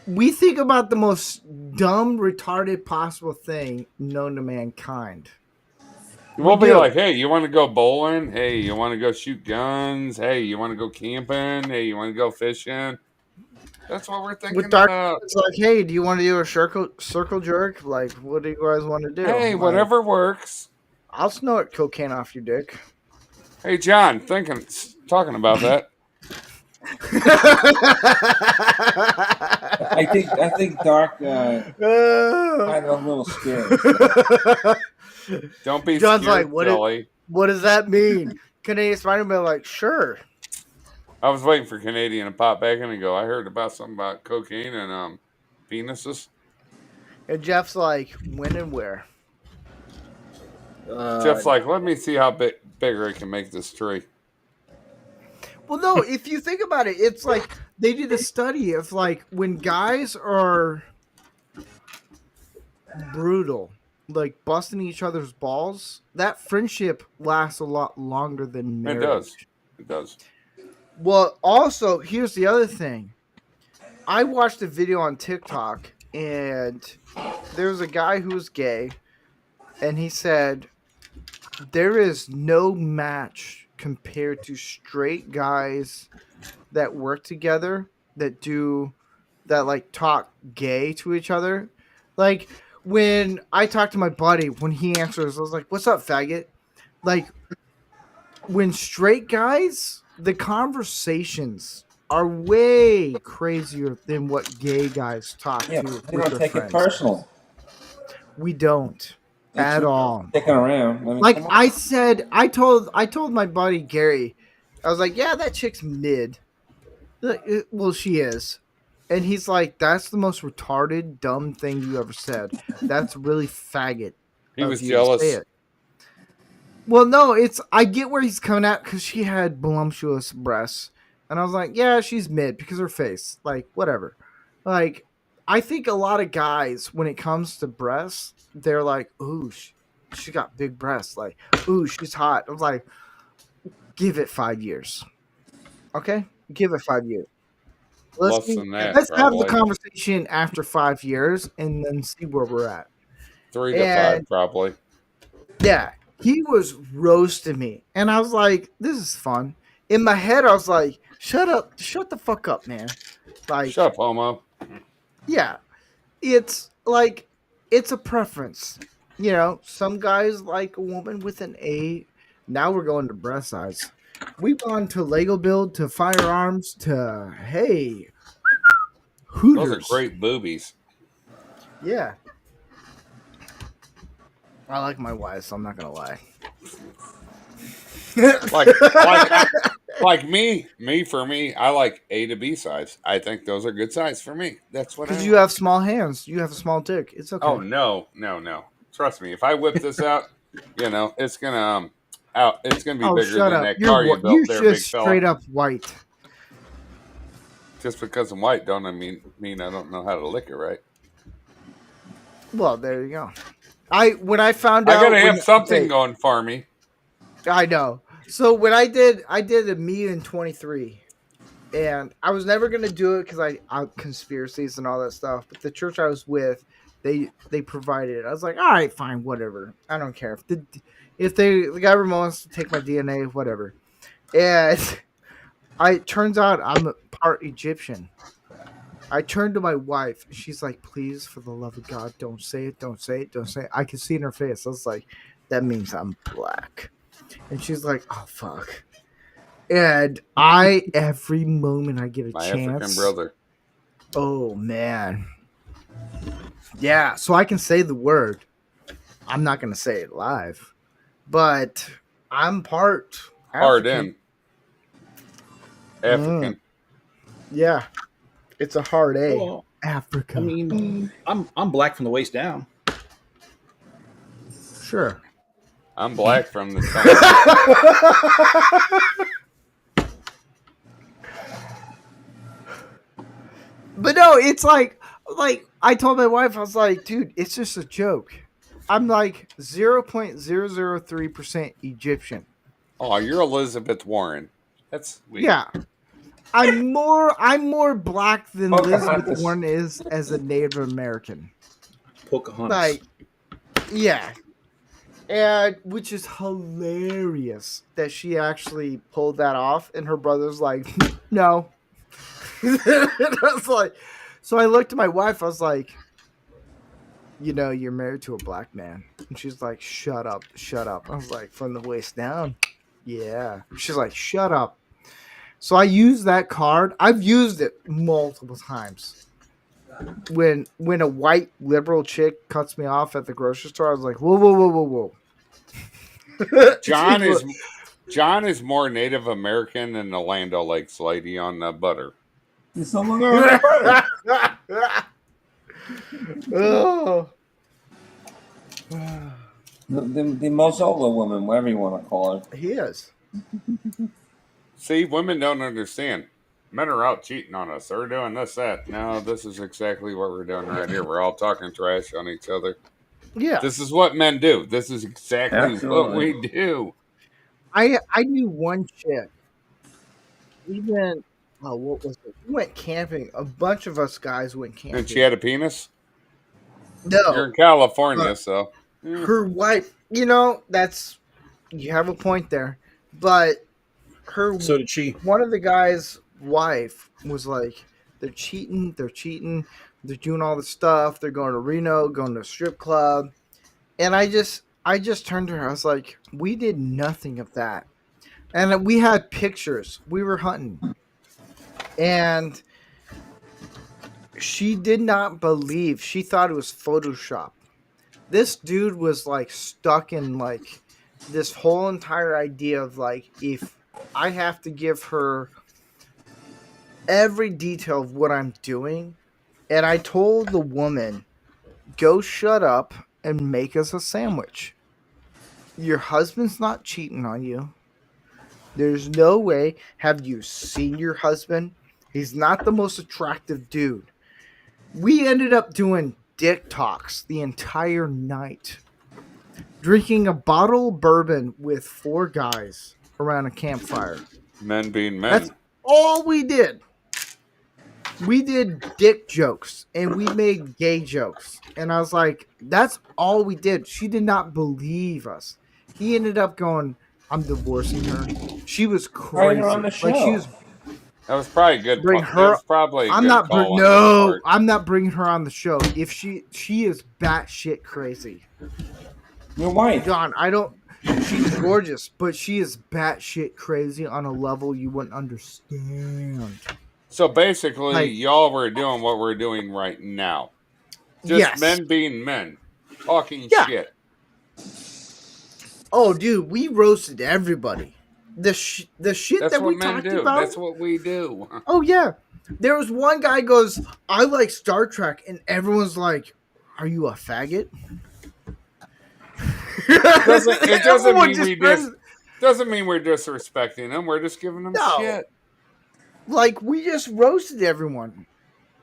We think about the most dumb, retarded possible thing known to mankind. We'll be do. like, hey, you want to go bowling? Hey, you want to go shoot guns? Hey, you want to go camping? Hey, you want to go fishing? That's what we're thinking With dark, about. it's like, hey, do you want to do a circle jerk? Like, what do you guys want to do? Hey, Like, whatever works. I'll snort cocaine off your dick. Hey, John, talking about that. I think Dark kind of a little scared. So. Don't be John's like, scared, silly. what does that mean? Canadian Spider-Man like, sure. I was waiting for Canadian to pop back in and go, I heard about something about cocaine and penises. And Jeff's like, when and where? Jeff's like, let me see how bigger I can make this tree. Well, no, if you think about it, it's like they did a study of like when guys are brutal, like busting each other's balls, that friendship lasts a lot longer than marriage. It does. It does. Well, also, here's the other thing. I watched a video on TikTok, and there was a guy who was gay, and he said, there is no match compared to straight guys that work together that like talk gay to each other. Like when I talked to my buddy, when he answers, I was like, "What's up, faggot?" Like when straight guys, the conversations are way crazier than what gay guys talk Yeah, to. they don't take it personal. We don't at all. Sticking around. I mean, Like I said, I told my buddy Gary, I was like, "Yeah, that chick's mid." Well, she is. And he's like, that's the most retarded, dumb thing you ever said. That's really faggot. He was jealous. Well, no, I get where he's coming at because she had voluptuous breasts. And I was like, yeah, she's mid because her face. Like, whatever. Like, I think a lot of guys, when it comes to breasts, they're like, ooh, she got big breasts. Like, ooh, she's hot. I was like, give it 5 years. Okay? Give it 5 years. Less than that. Let's probably. have the conversation after 5 years and then see where we're at. 3 to 5, probably. Yeah, he was roasting me, and I was like, "This is fun." In my head, I was like, "Shut up! Shut the fuck up, man!" Like, shut up, homo. Yeah, it's like it's a preference. You know, some guys like a woman with an A. Now we're going to breast size. We've gone to Lego build, to firearms, to hey, Hooters. Those are great boobies. Yeah. I like my wife, so I'm not gonna lie. like me, I like A to B size. I think those are good size for me. That's what. Because you have small hands, you have a small dick. It's okay. Oh no! Trust me, if I whip this out, it's gonna It's gonna be bigger than that car you built there, big fella. Straight up white. Just because I'm white, don't I mean I don't know how to lick it right? Well, there you go. When I found out, I gotta have something going for me. I know. So when I did a meet in 23, and I was never gonna do it because I conspiracies and all that stuff. But the church I was with, they provided it. I was like, all right, fine, whatever. I don't care if the government wants to take my DNA, whatever. And it turns out I'm part Egyptian. I turned to my wife. She's like, please, for the love of God, don't say it, don't say it, don't say it. I could see in her face. I was like, that means I'm black. And she's like, oh, fuck. And every moment I get a chance. My African brother. Oh, man. Yeah, so I can say the word. I'm not going to say it live. But I'm part African. African. Yeah. It's a hard A. Well, Africa. I mean, I'm black from the waist down. Sure. I'm black from the top. But no, it's like I told my wife, I was like, dude, it's just a joke. I'm like 0.003% Egyptian. Oh, you're Elizabeth Warren. That's weird. Yeah. I'm more black than Elizabeth Warren is as a Native American. Pocahontas. Like, yeah. And which is hilarious that she actually pulled that off, and her brother's like, no. I was like, so I looked at my wife, I was like, you're married to a black man. And she's like, shut up. I was like, from the waist down, Yeah. She's like, shut up. So I use that card. I've used it multiple times. When a white liberal chick cuts me off at the grocery store, I was like, whoa, whoa, whoa, whoa, whoa. John is more Native American than the Land O'Lakes lady on the butter. It's no longer on the butter. Oh. The Mozola woman, whatever you want to call her. He is. See, women don't understand. Men are out cheating on us. They're doing this, that. No, this is exactly what we're doing right here. We're all talking trash on each other. Yeah. This is what men do. This is exactly what we do. I knew one chick. We went, what was it? We went camping. A bunch of us guys went camping. And she had a penis? No. You're in California, so. Her wife, you have a point there. But So did she. one of the guys' wife was like, they're cheating, they're doing all this stuff, they're going to Reno, going to a strip club. And I just turned to her, I was like, we did nothing of that. And we had pictures. We were hunting. And she did not believe. She thought it was Photoshop. This dude was like stuck in like this whole entire idea of like, if I have to give her every detail of what I'm doing. And I told the woman, go shut up and make us a sandwich. Your husband's not cheating on you. There's no way. Have you seen your husband? He's not the most attractive dude. We ended up doing dick talks the entire night. Drinking a bottle of bourbon with 4 guys around a campfire. Men being men. That's all we did. We did dick jokes and we made gay jokes. And I was like, that's all we did. She did not believe us. He ended up going, I'm divorcing her. She was crazy. On the show. Like she was. That was probably a good. Bring That her. was probably a I'm good not. call on No, her part. I'm not bringing her on the show. If she is batshit crazy. Your wife. John, I don't. She's gorgeous, but she is batshit crazy on a level you wouldn't understand. So basically, Like- y'all were doing what we're doing right now. Just Yes. men being men, talking Yeah. shit. Oh, dude, we roasted everybody. The shit That's that what we men talked do. about. That's what we do. Oh yeah, there was one guy goes, I like Star Trek, and everyone's like, are you a faggot? It doesn't Everyone mean just doesn't mean we're disrespecting them. We're just giving them No. shit. Like we just roasted everyone.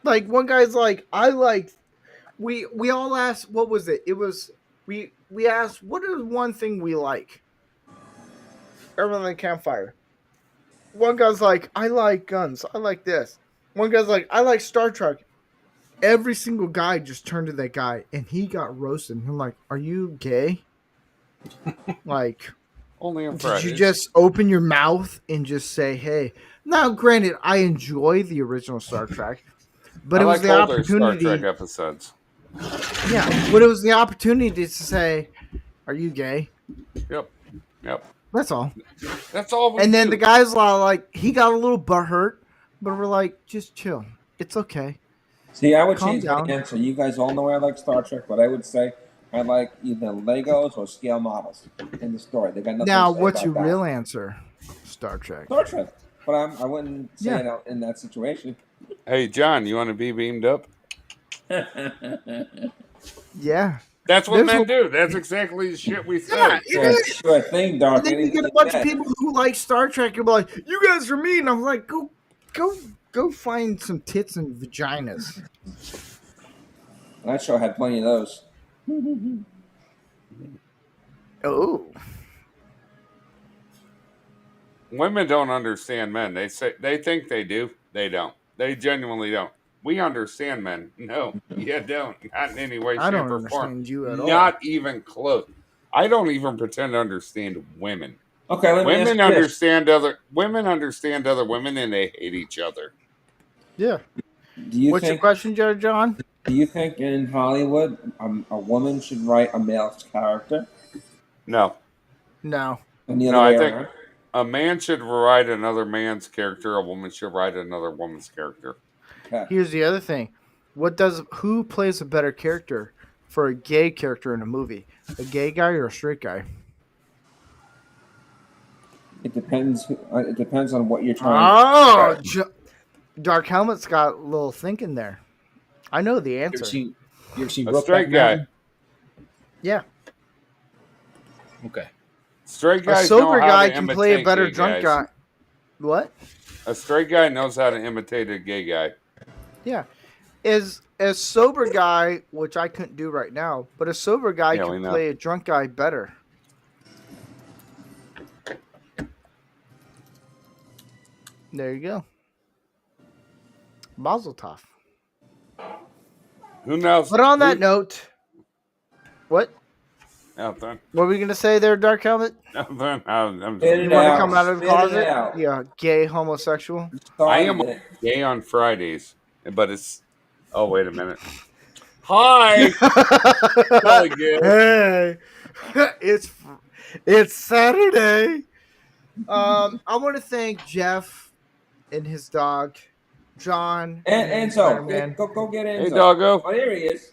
Like one guy's like, I like. We all asked, what was it? It was we asked, what is one thing we like? Everyone on the campfire. One guy's like, I like guns. I like this. One guy's like, I like Star Trek. Every single guy just turned to that guy, and he got roasted. I'm like, are you gay? Like, Only on did Fridays. you just open your mouth and just say, hey? Now, granted, I enjoy the original Star Trek, but I it was like the older Star opportunity. Trek episodes. Yeah, but it was the opportunity to say, are you gay? Yep. That's all. That's all. We And then do. the guy's like, he got a little butthurt, but we're like, just chill. It's okay. See, I would Calm change down. my answer. You guys all know I like Star Trek, but I would say I like either Legos or scale models in the story. They got nothing Now, to say what's about your that. real answer? Star Trek. Star Trek? But I wouldn't say Yeah. it out in that situation. Hey, John, you want to be beamed up? Yeah. That's what There's men a- do. That's exactly the shit we say. Yeah, Yeah, sure thing, Dark. And then you get a bunch of people who like Star Trek and be like, you guys are mean. I'm like, go find some tits and vaginas. That show had plenty of those. Oh. Women don't understand men. They think they do. They don't. They genuinely don't. We understand men. No, you don't. Not in any way, I shape, don't or form. understand you at all. Not even close. I don't even pretend to understand women. Okay, let me ask Women you this. understand other women, and they hate each other. Yeah. Do you What's your think? question, Jared John? Do you think in Hollywood a woman should write a male character? No, No. And the No, other I way think- around? A man should write another man's character. A woman should write another woman's character. Yeah. Here's the other thing. Who plays a better character for a gay character in a movie? A gay guy or a straight guy? It depends. It depends on what you're trying. Oh, Dark Helmet's got a little thinking there. I know the You answer. you ever seen A Brokeback straight guy. Mountain? Yeah. Okay. Straight A guys sober know how guy to can play a imitate better gay drunk guys. guy. What? A straight guy knows how to imitate a gay guy. Yeah. Is a sober guy, which I couldn't do right now, but a sober guy Yeah, we can know. play a drunk guy better. There you go. Mazel tov. Who knows? But on that note, what? Nothing. What were we gonna say there, Dark Helmet? Nothing. I'm Spit You it just, want to out. come out of the Spit it closet? out. Yeah, gay homosexual. I am Started it. gay on Fridays, but it's. Oh, wait a minute. Hi. Jolly good. Hey, it's Saturday. I want to thank Jeff and his dog, John, And Spider-Man, Enzo, go get Enzo. Hey, doggo. Oh, here he is.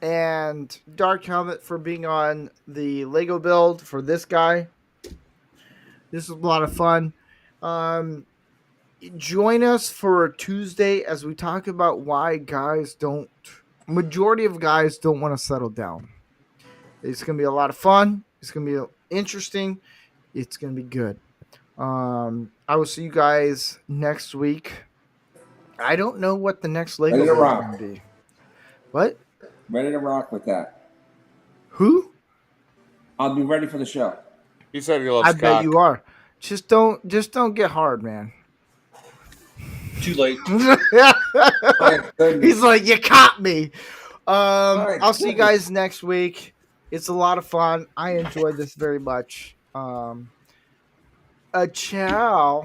and Dark Helmet for being on the Lego build for this guy. This was a lot of fun. Join us for Tuesday as we talk about why majority of guys don't want to settle down. It's going to be a lot of fun. It's going to be interesting. It's going to be good. I will see you guys next week. I don't know what the next Lego Ready to build is rock. going to be. What? Ready to rock with that. Who? I'll be ready for the show. He said he loves I cock. bet you are. Just don't get hard, man. Too late. My goodness. He's like, you caught me. My I'll see you goodness. guys next week. It's a lot of fun. I enjoyed this very much. Ciao.